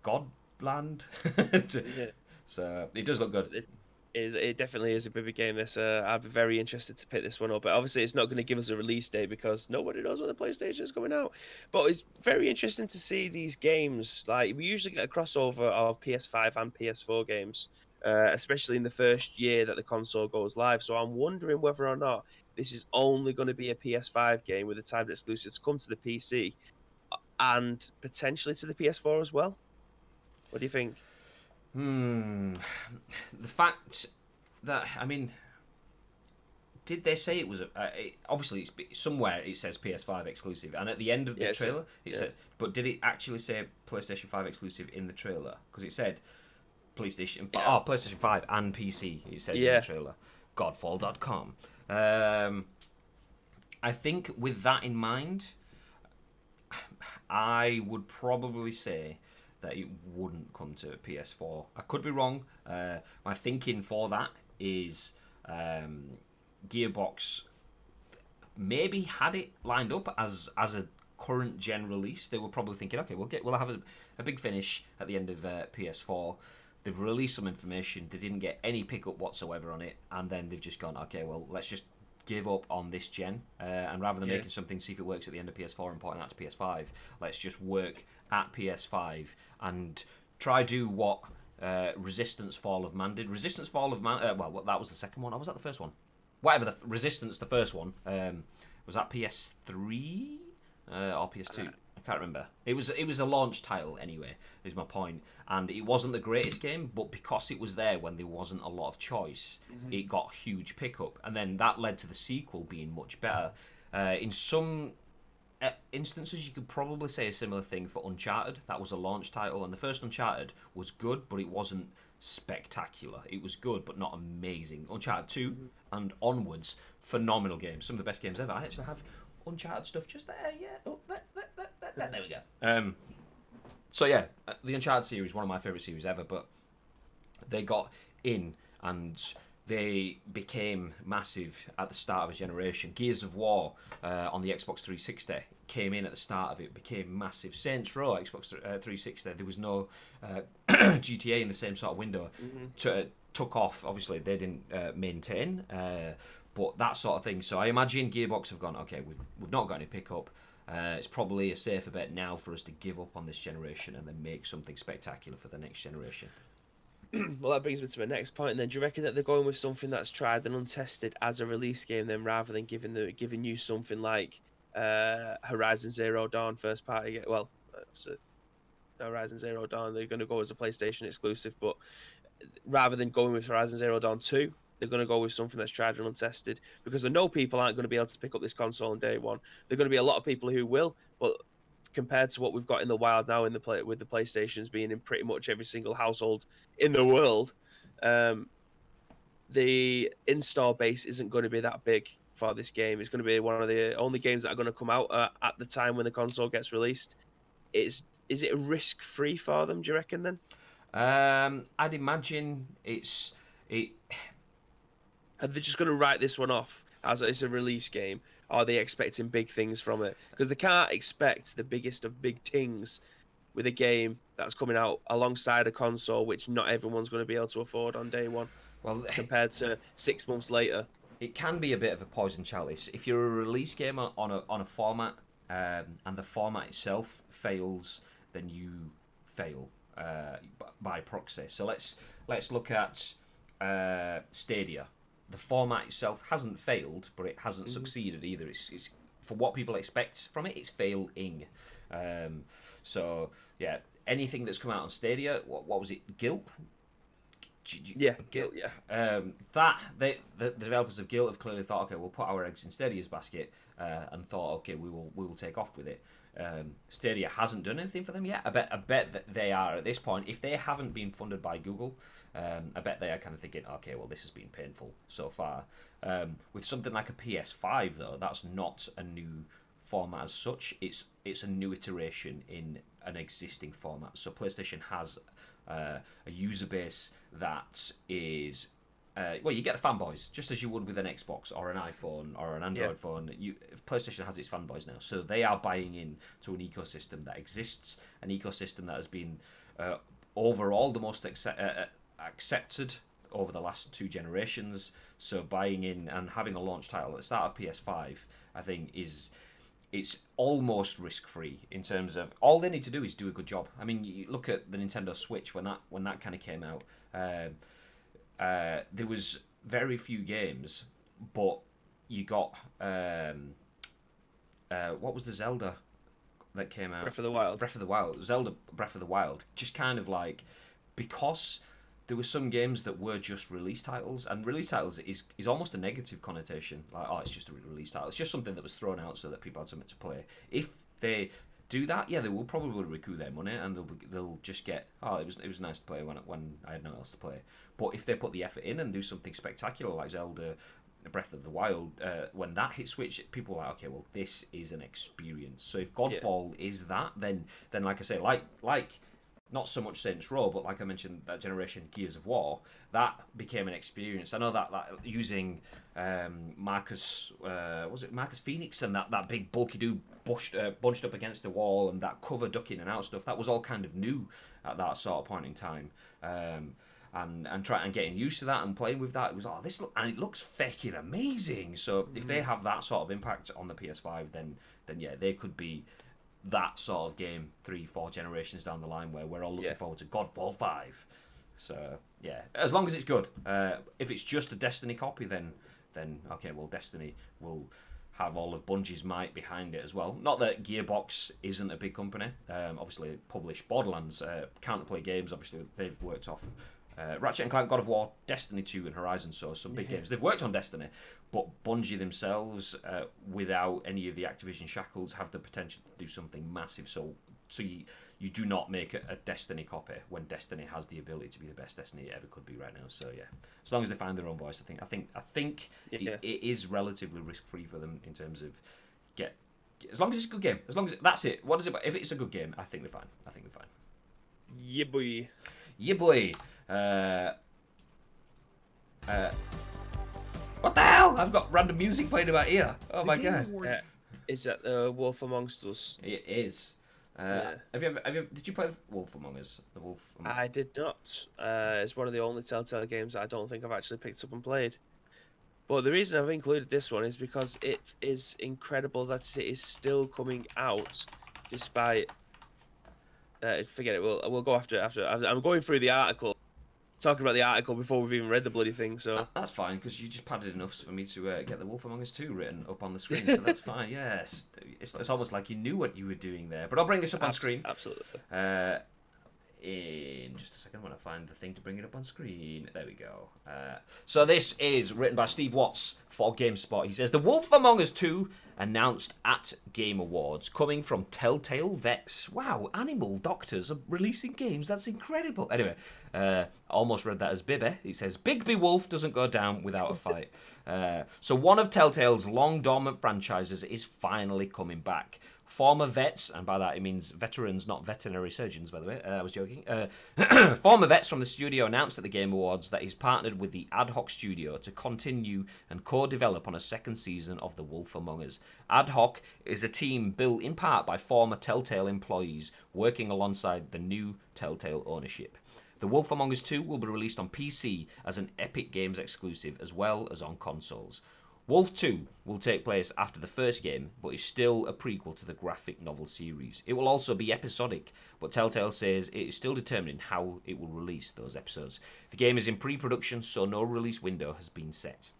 God? Land. Yeah. So it does look good. It definitely is a baby game. This I'd be very interested to pick this one up, but obviously it's not going to give us a release date because nobody knows when the PlayStation is coming out. But it's very interesting to see these games. Like we usually get a crossover of PS5 and PS4 games, especially in the first year that the console goes live. So I'm wondering whether or not this is only going to be a PS5 game with a timed exclusive to come to the PC and potentially to the PS4 as well. What do you think? The fact that did they say it was obviously it's somewhere it says PS5 exclusive, and at the end of the trailer it says, but did it actually say PlayStation 5 exclusive in the trailer? Because it said PlayStation 5 and PC. It says in the trailer. Godfall.com. I think with that in mind, I would probably say that it wouldn't come to PS4. I could be wrong. My thinking for that is Gearbox maybe had it lined up as a current gen release. They were probably thinking, okay, we'll have a big finish at the end of PS4. They've released some information. They didn't get any pickup whatsoever on it, and then they've just gone, okay, well, let's just give up on this gen, and rather than making something, see if it works at the end of PS4 and porting that to PS5, let's just work at PS5 and try do what Resistance Fall of Man did. Resistance Fall of Man, well, that was the second one, or was that the first one? Whatever, Resistance, the first one, was that PS3 or PS2? I can't remember. It was a launch title anyway, is my point. And it wasn't the greatest game, but because it was there when there wasn't a lot of choice, it got huge pickup. And then that led to the sequel being much better. In some instances, you could probably say a similar thing for Uncharted. That was a launch title, and the first Uncharted was good, but it wasn't spectacular. It was good, but not amazing. Uncharted 2 and onwards, phenomenal games. Some of the best games ever. I actually have Uncharted stuff just there. Yeah. Oh, there we go. So yeah, the Uncharted series, one of my favourite series ever, but they got in and they became massive at the start of a generation. Gears of War on the Xbox 360 came in at the start of it, became massive. Saints Row, Xbox 360, there was no GTA in the same sort of window. Took off, obviously, they didn't maintain, but that sort of thing. So I imagine Gearbox have gone, okay, we've not got any pickup. It's probably a safer bet now for us to give up on this generation and then make something spectacular for the next generation. Well, that brings me to my next point. And then, do you reckon that they're going with something that's tried and untested as a release game, then rather than giving you something like Horizon Zero Dawn first party? Well, Horizon Zero Dawn, they're going to go as a PlayStation exclusive, but rather than going with Horizon Zero Dawn 2, they're going to go with something that's tried and untested because they know people aren't going to be able to pick up this console on day one. There are going to be a lot of people who will, but compared to what we've got in the wild now with the PlayStations being in pretty much every single household in the world, the install base isn't going to be that big for this game. It's going to be one of the only games that are going to come out at the time when the console gets released. Is it risk free for them? Do you reckon then? I'd imagine Are they just going to write this one off as it's a release game? Or are they expecting big things from it? Because they can't expect the biggest of big things with a game that's coming out alongside a console, which not everyone's going to be able to afford on day one, Well, compared to 6 months later. it can be a bit of a poison chalice if you're a release game on a format, and the format itself fails, then you fail by proxy. So let's look at Stadia. The format itself hasn't failed, but it hasn't succeeded either. It's for what people expect from it, it's failing. So yeah, anything that's come out on Stadia, what was it? Guilt. Yeah, Guilt. yeah. The developers of Guilt have clearly thought, okay, we'll put our eggs in Stadia's basket, and thought, okay, we will take off with it. Stadia hasn't done anything for them yet. I bet that they are at this point. If they haven't been funded by Google, I bet they are kind of thinking, okay, well, this has been painful so far. With something like a PS5, though, that's not a new format as such. It's a new iteration in an existing format. So PlayStation has a user base that is well, you get the fanboys just as you would with an Xbox or an iPhone or an Android phone. PlayStation has its fanboys now, so they are buying in to an ecosystem that exists, an ecosystem that has been overall the most accepted over the last 2 generations. So buying in and having a launch title at the start of PS5, I think it's almost risk-free in terms of all they need to do is do a good job. I mean, you look at the Nintendo Switch when that kind of came out. There was very few games, but you got what was the Zelda that came out? Breath of the Wild. Breath of the Wild. Zelda Breath of the Wild. Just kind of like, because there were some games that were just release titles, and release titles is almost a negative connotation. Like, oh, it's just a release title. It's just something that was thrown out so that people had something to play. If they do that, yeah, they will probably recoup their money, and they'll just get, oh, it was nice to play when I had nothing else to play. But if they put the effort in and do something spectacular like Zelda Breath of the Wild, when that hit Switch, people are like, okay, well, this is an experience. So if Godfall is that, then like I say, like not so much Saints Row, but like I mentioned, that generation Gears of War, that became an experience. I know that using Marcus Phoenix and that big bulky dude bunched up against the wall and that cover ducking and out stuff, that was all kind of new at that sort of point in time. And trying and getting used to that and playing with that, it was and it looks fucking amazing. So if they have that sort of impact on the PS5, then yeah, they could be that sort of game 3-4 generations down the line where we're all looking forward to Godfall 5. So yeah, as long as it's good. If it's just a Destiny copy, then okay, well, Destiny will have all of Bungie's might behind it as well. Not that Gearbox isn't a big company. Obviously, published Borderlands, Counterplay Games. Obviously, they've worked off Ratchet and Clank, God of War, Destiny 2, and Horizon. So some big games. They've worked on Destiny, but Bungie themselves, without any of the Activision shackles, have the potential to do something massive. So you do not make a Destiny copy when Destiny has the ability to be the best Destiny it ever could be right now. So yeah, as long as they find their own voice, I think it is relatively risk-free for them in terms of as long as it's a good game. As long as that's it. What is it? If it's a good game, I think they're fine. Yeah, boy. Yeah, boy. What the hell? I've got random music playing in my ear. Oh my god. Is that Wolf Amongst Us? It is. Have you ever? Did you play Wolf Among Us? I did not. It's one of the only Telltale games that I don't think I've actually picked up and played. But the reason I've included this one is because it is incredible that it is still coming out, despite. Forget it. We'll go after. I'm going through the article, talking about the article before we've even read the bloody thing. So that's fine, because you just padded enough for me to get the Wolf Among Us 2 written up on the screen. So that's fine. Yes, it's almost like you knew what you were doing there. But I'll bring this up on screen. Absolutely. In just a second when I find the thing to bring it up on screen. There we go. So this is written by Steve Watts for GameSpot. He says, The Wolf Among Us 2 announced at Game Awards, coming from Telltale Vets. Wow, animal doctors are releasing games. That's incredible. Anyway, almost read that as Bibby. He says, Bigby Wolf doesn't go down without a fight. So one of Telltale's long dormant franchises is finally coming back. Former vets, and by that he means veterans, not veterinary surgeons, by the way. I was joking. Former vets from the studio announced at the Game Awards that he's partnered with the Ad Hoc studio to continue and co-develop on a second season of The Wolf Among Us. Ad Hoc is a team built in part by former Telltale employees working alongside the new Telltale ownership. The Wolf Among Us 2 will be released on PC as an Epic Games exclusive, as well as on consoles. Wolf 2 will take place after the first game, but is still a prequel to the graphic novel series. It will also be episodic, but Telltale says it is still determining how it will release those episodes. The game is in pre-production, so no release window has been set.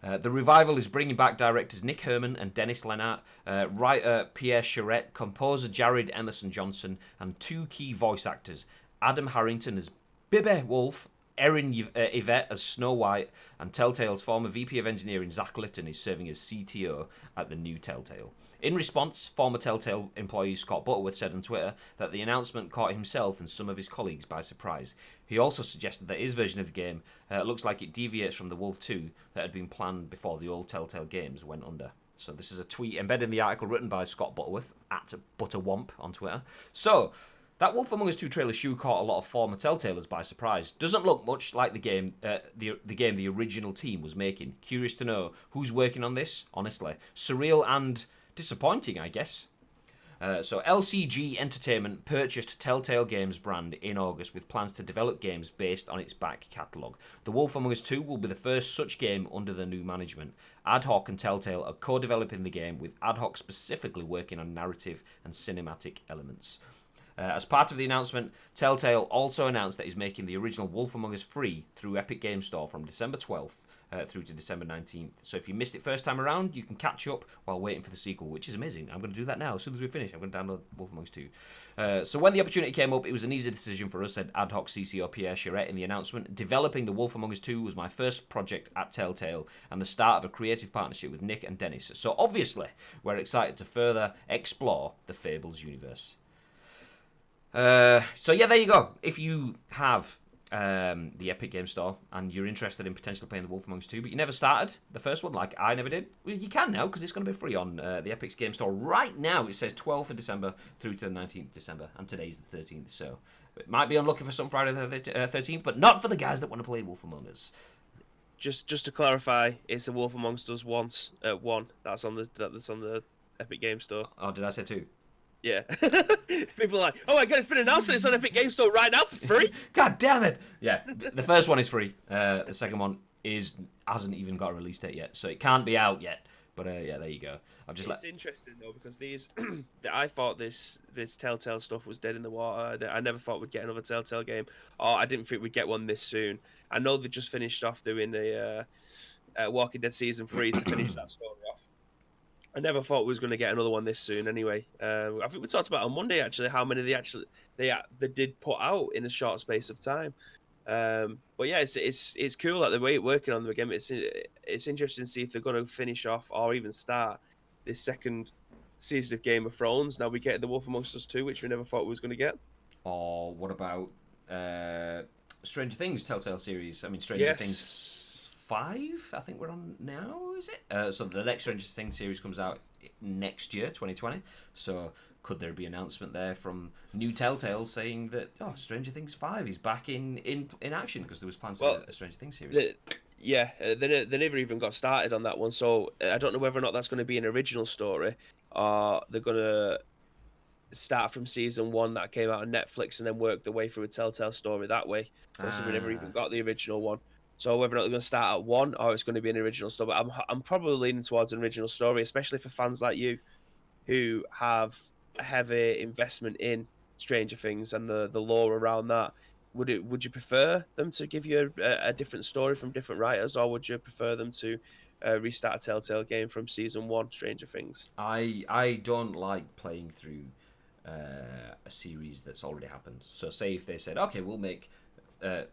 The revival is bringing back directors Nick Herman and Dennis Lennart, writer Pierre Charette, composer Jared Emerson Johnson, and 2 key voice actors, Adam Harrington as Bibby Wolf, Erin Yvette as Snow White, and Telltale's former VP of Engineering Zach Litton is serving as CTO at the new Telltale. In response, former Telltale employee Scott Butterworth said on Twitter that the announcement caught himself and some of his colleagues by surprise. He also suggested that his version of the game looks like it deviates from the Wolf 2 that had been planned before the old Telltale games went under. So this is a tweet embedded in the article written by Scott Butterworth at Butterwomp on Twitter. So that Wolf Among Us 2 trailer shoe caught a lot of former Telltalers by surprise. Doesn't look much like the game the original team was making. Curious to know who's working on this, honestly. Surreal and disappointing, I guess. So LCG Entertainment purchased Telltale Games brand in August with plans to develop games based on its back catalogue. The Wolf Among Us 2 will be the first such game under the new management. Ad Hoc and Telltale are co-developing the game, with Ad Hoc specifically working on narrative and cinematic elements. As part of the announcement, Telltale also announced that he's making the original Wolf Among Us free through Epic Games Store from December 12th through to December 19th. So if you missed it first time around, you can catch up while waiting for the sequel, which is amazing. I'm going to do that now. As soon as we finish, I'm going to download Wolf Among Us 2. So when the opportunity came up, it was an easy decision for us, said Ad Hoc CCO Pierre Charette in the announcement. Developing the Wolf Among Us 2 was my first project at Telltale and the start of a creative partnership with Nick and Dennis. So obviously, we're excited to further explore the Fables universe. So yeah, there you go. If you have the Epic Games Store and you're interested in potentially playing the Wolf Among Us 2, but you never started the first one, like I never did, well, you can now, because it's going to be free on the Epic Games Store right now. It says 12th of December through to the 19th of December, and today's the 13th, so it might be unlucky for some Friday the 13th, but not for the guys that want to play Wolf Among Us. Just to clarify, it's the Wolf Amongst Us once at 1. That's on the Epic Games Store. Oh, did I say 2? Yeah. People are like, oh my god, it's been announced that it's on Epic Games Store right now for free. God damn it! Yeah, the first one is free. The second one hasn't even got a release date yet, so it can't be out yet. But yeah, there you go. It's interesting though, because these, I thought this Telltale stuff was dead in the water. I never thought we'd get another Telltale game. Or I didn't think we'd get one this soon. I know they just finished off doing the Walking Dead Season 3 to finish that story off. I never thought we was going to get another one this soon. Anyway, I think we talked about on Monday actually how many they did put out in a short space of time. But yeah, it's cool like the way it's working on them again. It's interesting to see if they're going to finish off or even start this second season of Game of Thrones. Now we get the Wolf Amongst Us 2, which we never thought we was going to get. Or what about Stranger Things Telltale series? I mean, Stranger Things 5, I think we're on now, is it? So the next Stranger Things series comes out next year, 2020. So could there be an announcement there from new Telltale saying that Stranger Things 5 is back in action, because there was plans for a Stranger Things series? They never even got started on that one. So I don't know whether or not that's going to be an original story, or they're going to start from season 1 that came out on Netflix and then work their way through a Telltale story that way. So we never even got the original one. So whether or not they're going to start at 1 or it's going to be an original story, but I'm probably leaning towards an original story, especially for fans like you who have a heavy investment in Stranger Things and the lore around that. Would you prefer them to give you a different story from different writers, or would you prefer them to restart a Telltale game from season 1, Stranger Things? I don't like playing through a series that's already happened. So say if they said, okay, we'll make the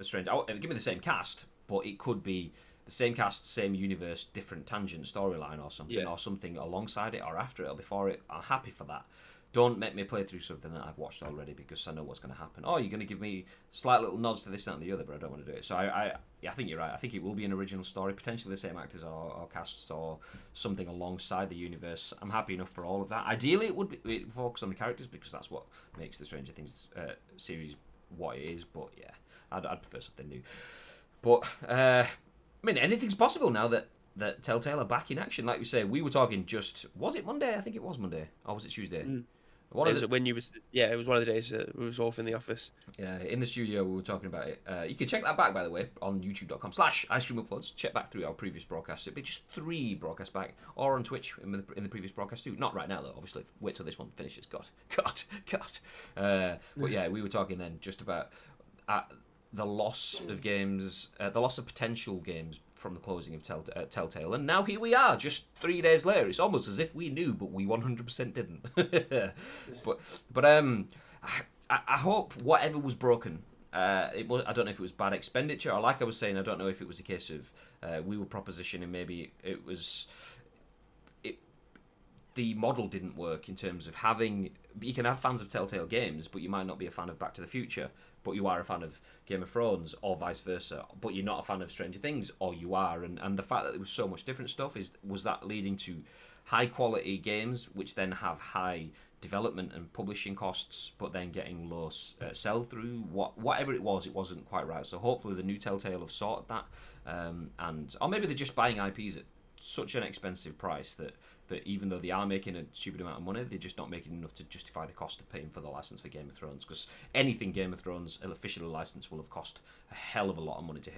Stranger, give me the same cast, but it could be the same cast, same universe, different tangent storyline or something, or something alongside it or after it or before it. I'm happy for that. Don't make me play through something that I've watched already because I know what's going to happen. Oh, you're going to give me slight little nods to this, that, and the other, but I don't want to do it. So I think you're right. I think it will be an original story, potentially the same actors or casts or something alongside the universe. I'm happy enough for all of that. Ideally, it would be focus on the characters because that's what makes the Stranger Things series what it is. But yeah, I'd prefer something new. But I mean, anything's possible now that Telltale are back in action. Like we say, we were talking was it Monday? I think it was Monday, or was it Tuesday? It was one of the days we was off in the office. Yeah, in the studio we were talking about it. You can check that back, by the way, on youtube.com/icecreamuploads. Check back through our previous broadcasts. It'd be just 3 broadcasts back, or on Twitch in the previous broadcast too. Not right now though, obviously. Wait till this one finishes. God. But yeah, we were talking then just about the loss of games, the loss of potential games from the closing of Telltale, and now here we are, just 3 days later. It's almost as if we knew, but we 100% didn't. but I hope whatever was broken, I don't know if it was bad expenditure, or like I was saying, I don't know if it was a case of we were propositioning maybe the model didn't work in terms of you can have fans of Telltale games, but you might not be a fan of Back to the Future, but you are a fan of Game of Thrones, or vice versa, but you're not a fan of Stranger Things, or you are, and the fact that there was so much different stuff was that leading to high quality games, which then have high development and publishing costs, but then getting low sell through. Whatever it wasn't quite right. So hopefully the new Telltale have sorted that, or maybe they're just buying IPs at such an expensive price that even though they are making a stupid amount of money, they're just not making enough to justify the cost of paying for the license for Game of Thrones. Because anything Game of Thrones officially licensed will have cost a hell of a lot of money to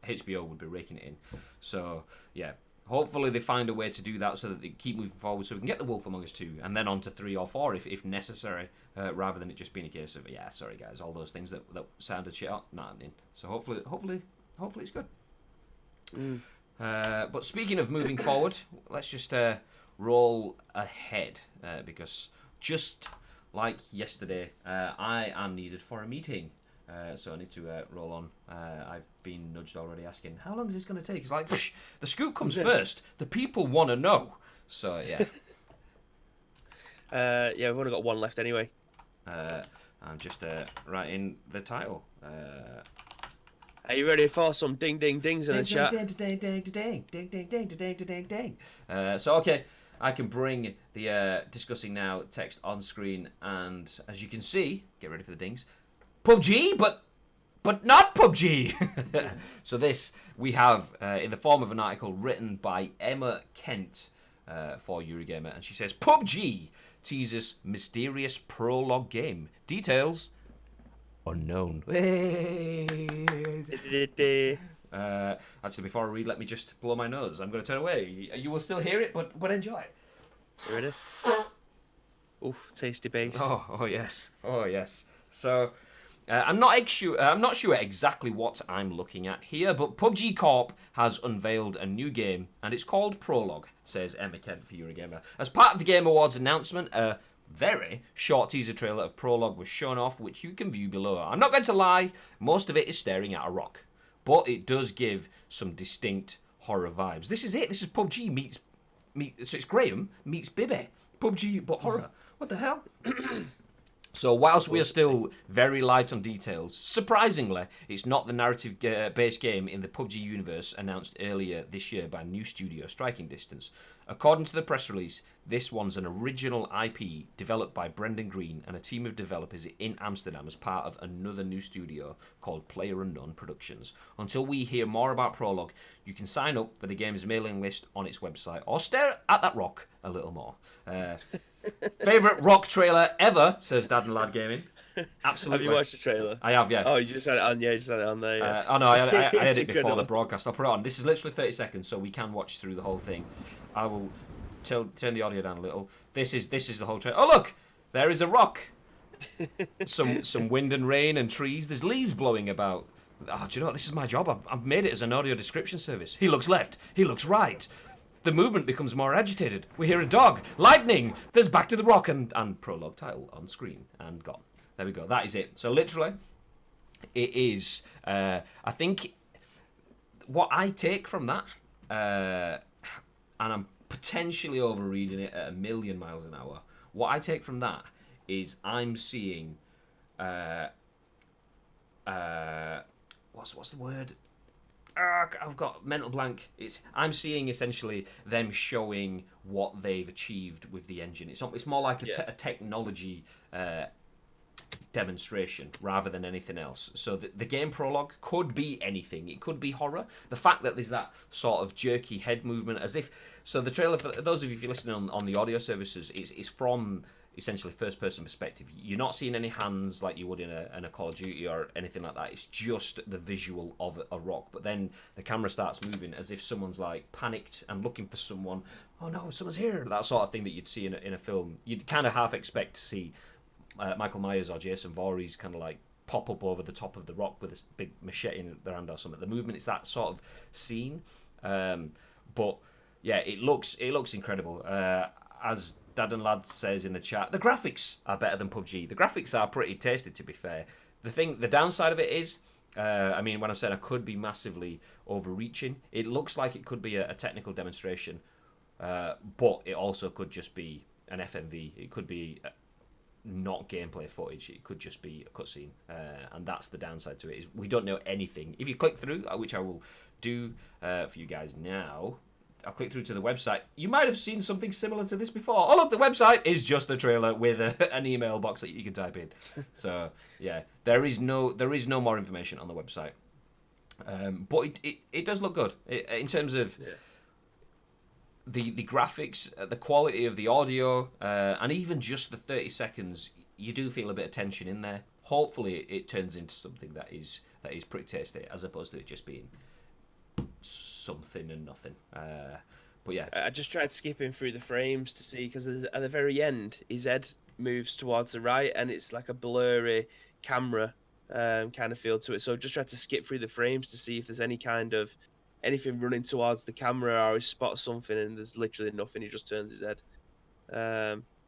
HBO would be raking it in. So yeah, hopefully they find a way to do that so that they keep moving forward, so we can get The Wolf Among Us 2 and then on to 3 or 4 if necessary, rather than it just being a case of sorry guys, all those things that sounded shit up, not happening. So hopefully it's good. But speaking of moving forward, let's just roll ahead, because just like yesterday, I am needed for a meeting. So I need to roll on. I've been nudged already asking, how long is this going to take? It's like, the scoop comes first. The people want to know. So, yeah. We've only got one left anyway. I'm just writing the title. Are you ready for some ding ding dings in the chat? So okay, I can bring the discussing now text on screen, and as you can see, get ready for the dings. PUBG, but not PUBG. So this we have in the form of an article written by Emma Kent for Eurogamer, and she says PUBG teases mysterious prologue game. Details unknown. Actually, before I read, let me just blow my nose. I'm going to turn away. You will still hear it, but enjoy. You ready? Oof, tasty bass. Oh yes. So I'm not sure exactly what I'm looking at here, but PUBG Corp has unveiled a new game, and it's called Prologue, says Emma Kent for Eurogamer. As part of the Game Awards announcement, a very short teaser trailer of Prologue was shown off, which you can view below. I'm not going to lie, most of it is staring at a rock, but it does give some distinct horror vibes. This is it. This is PUBG meets so it's Graham meets Bibby. PUBG, but horror. What the hell? So whilst we are still very light on details, surprisingly, it's not the narrative-based game in the PUBG universe announced earlier this year by new studio Striking Distance. According to the press release, this one's an original IP developed by Brendan Green and a team of developers in Amsterdam as part of another new studio called PlayerUnknown Productions. Until we hear more about Prologue, you can sign up for the game's mailing list on its website or stare at that rock a little more. Favourite rock trailer ever, says Dad and Lad Gaming. Absolutely. Have you watched the trailer? I have, yeah. Oh, you just had it on. Yeah, you just had it on there. Yeah. Oh no, I had it before the broadcast. I'll put it on. This is literally 30 seconds, so we can watch through the whole thing. I will turn the audio down a little. This is the whole trailer. Oh look, there is a rock. Some wind and rain and trees. There's leaves blowing about. Oh, do you know what? This is my job. I've made it as an audio description service. He looks left. He looks right. The movement becomes more agitated. We hear a dog. Lightning. There's back to the rock and Prologue title on screen and gone. There we go. That is it. So literally, it is. I think what I take from that, and I'm potentially overreading it at 1,000,000 miles an hour. What I take from that is I'm seeing, what's the word? I've got mental blank. I'm seeing essentially them showing what they've achieved with the engine. It's more like a technology demonstration rather than anything else. So the game Prologue could be anything. It could be horror. The fact that there's that sort of jerky head movement, as if... So the trailer, for those of you if you're listening on the audio services, is from essentially first-person perspective. You're not seeing any hands like you would in a Call of Duty or anything like that. It's just the visual of a rock. But then the camera starts moving as if someone's like panicked and looking for someone. Oh no, someone's here. That sort of thing that you'd see in a film. You'd kind of half expect to see Michael Myers or Jason Voorhees kind of like pop up over the top of the rock with a big machete in their hand or something. The movement is that sort of scene. But yeah, it looks incredible. As Dad and Lad says in the chat, the graphics are better than PUBG. The graphics are pretty tasty, to be fair. The downside of it is, I mean, when I'm saying I could be massively overreaching, it looks like it could be a technical demonstration, but it also could just be an FMV. It could be not gameplay footage. It could just be a cutscene, and that's the downside to it. Is we don't know anything. If you click through, which I will do for you guys now. I'll click through to the website. You might have seen something similar to this before. Oh look, the website is just the trailer with an email box that you can type in. So yeah, there is no more information on the website. But it does look good in terms of the graphics, the quality of the audio, and even just the 30 seconds. You do feel a bit of tension in there. Hopefully, it turns into something that is pretty tasty, as opposed to it just being something and nothing. But yeah, I just tried skipping through the frames to see, because at the very end his head moves towards the right and it's like a blurry camera kind of feel to it, so just tried to skip through the frames to see if there's anything running towards the camera, or he spots something, and there's literally nothing. He just turns his head.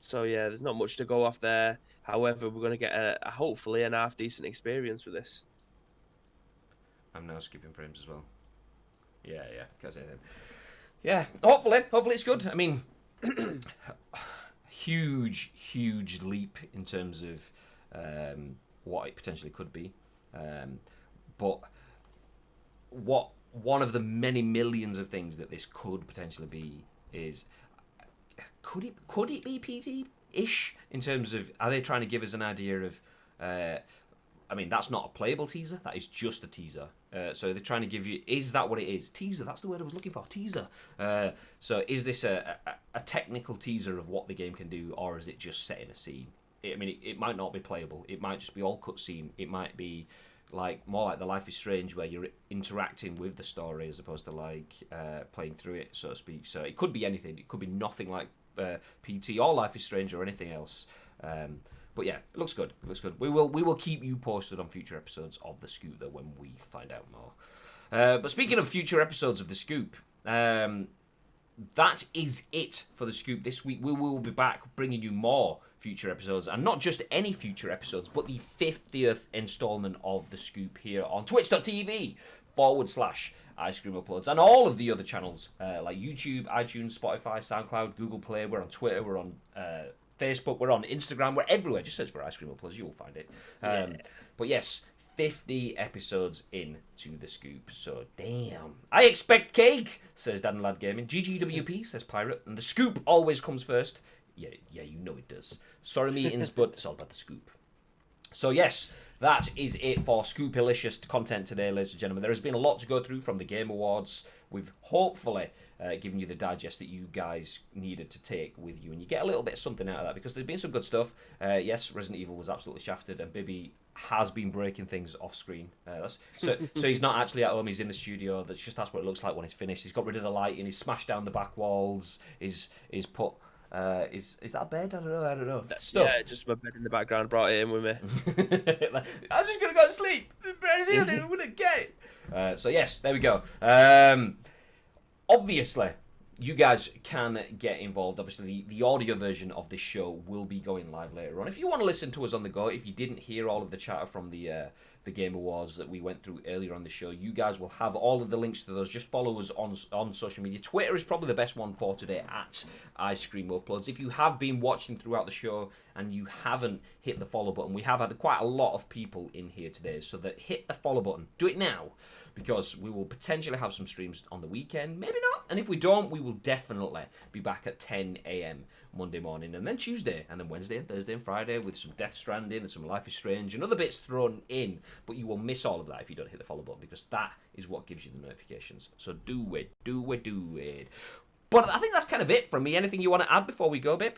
So yeah, there's not much to go off there. However, we're going to get a hopefully an half decent experience with this. I'm now skipping frames as well. Yeah, can't say anything. Yeah, hopefully it's good. I mean, huge leap in terms of what it potentially could be. But one of the many millions of things that this could potentially be is, could it be PT-ish in terms of, are they trying to give us an idea of I mean, that's not a playable teaser. That is just a teaser. So they're trying to give you... Is that what it is? Teaser. That's the word I was looking for. Teaser. So is this a technical teaser of what the game can do, or is it just setting a scene? It might not be playable. It might just be all cutscene. It might be more like the Life is Strange, where you're interacting with the story as opposed to playing through it, so to speak. So it could be anything. It could be nothing like PT or Life is Strange or anything else. But yeah, it looks good. It looks good. We will keep you posted on future episodes of The Scoop, though, when we find out more. But speaking of future episodes of The Scoop, that is it for The Scoop this week. We will be back bringing you more future episodes, and not just any future episodes, but the 50th installment of The Scoop here on twitch.tv/Ice Cream Uploads, and all of the other channels like YouTube, iTunes, Spotify, SoundCloud, Google Play. We're on Twitter. We're on Facebook, we're on Instagram, we're everywhere. Just search for Ice Cream Uploads, you'll find it. But yes, 50 episodes into The Scoop, so damn. I expect cake, says Dan Lad Gaming. GGWP, says Pirate. And The Scoop always comes first. Yeah, you know it does. Sorry meetings, but it's all about The Scoop. So yes, that is it for Scoopilicious content today, ladies and gentlemen. There has been a lot to go through from the Game Awards. We've hopefully given you the digest that you guys needed to take with you, and you get a little bit of something out of that, because there's been some good stuff. Yes, Resident Evil was absolutely shafted, and Bibby has been breaking things off screen. So he's not actually at home, he's in the studio. That's what it looks like when it's finished. He's got rid of the lighting, he's smashed down the back walls, he's put... is that a bed? I don't know. Stuff. Yeah, just my bed in the background, brought it in with me. I'm just going to go to sleep. I'm going to get it. So yes, there we go. Obviously, you guys can get involved. Obviously, the audio version of this show will be going live later on. If you want to listen to us on the go, if you didn't hear all of the chatter from the the Game Awards that we went through earlier on the show. You guys will have all of the links to those. Just follow us on social media. Twitter is probably the best one for today, at Ice Cream Uploads. If you have been watching throughout the show and you haven't hit the follow button, we have had quite a lot of people in here today, so that hit the follow button. Do it now, because we will potentially have some streams on the weekend, maybe not, and if we don't, we will definitely be back at 10 a.m. Monday morning, and then Tuesday, and then Wednesday, and Thursday, and Friday, with some Death Stranding and some Life is Strange and other bits thrown in, but you will miss all of that if you don't hit the follow button, because that is what gives you the notifications. So do it. But I think that's kind of it from me. Anything you want to add before we go, babe?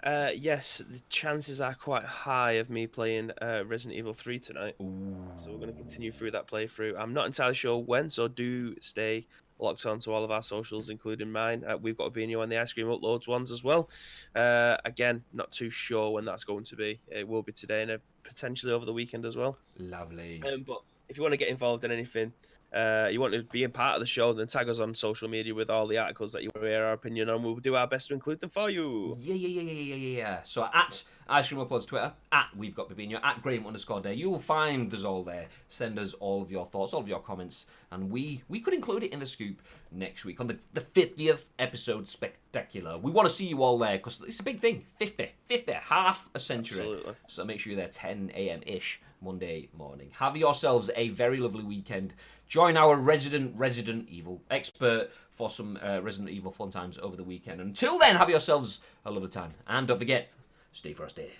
Yes, the chances are quite high of me playing Resident Evil 3 tonight. Ooh. So we're going to continue through that playthrough. I'm not entirely sure when, so do stay locked on to all of our socials, including mine. We've got to be on the Ice Cream Uploads ones as well. Again, not too sure when that's going to be. It will be today and potentially over the weekend as well. Lovely. But if you want to get involved in anything, you want to be a part of the show, then tag us on social media with all the articles that you want to hear our opinion on. We'll do our best to include them for you. Yeah. So at Ice Cream Uploads Twitter, at We've Got Babino, at Graham_Day, you'll find us all there. Send us all of your thoughts, all of your comments, and we could include it in the scoop next week on the 50th episode spectacular. We want to see you all there, because it's a big thing. 50, half a century. Absolutely. So make sure you're there 10 a.m.-ish Monday morning. Have yourselves a very lovely weekend. Join our resident Evil expert for some Resident Evil fun times over the weekend. Until then, have yourselves a lovely time. And don't forget, stay frosty.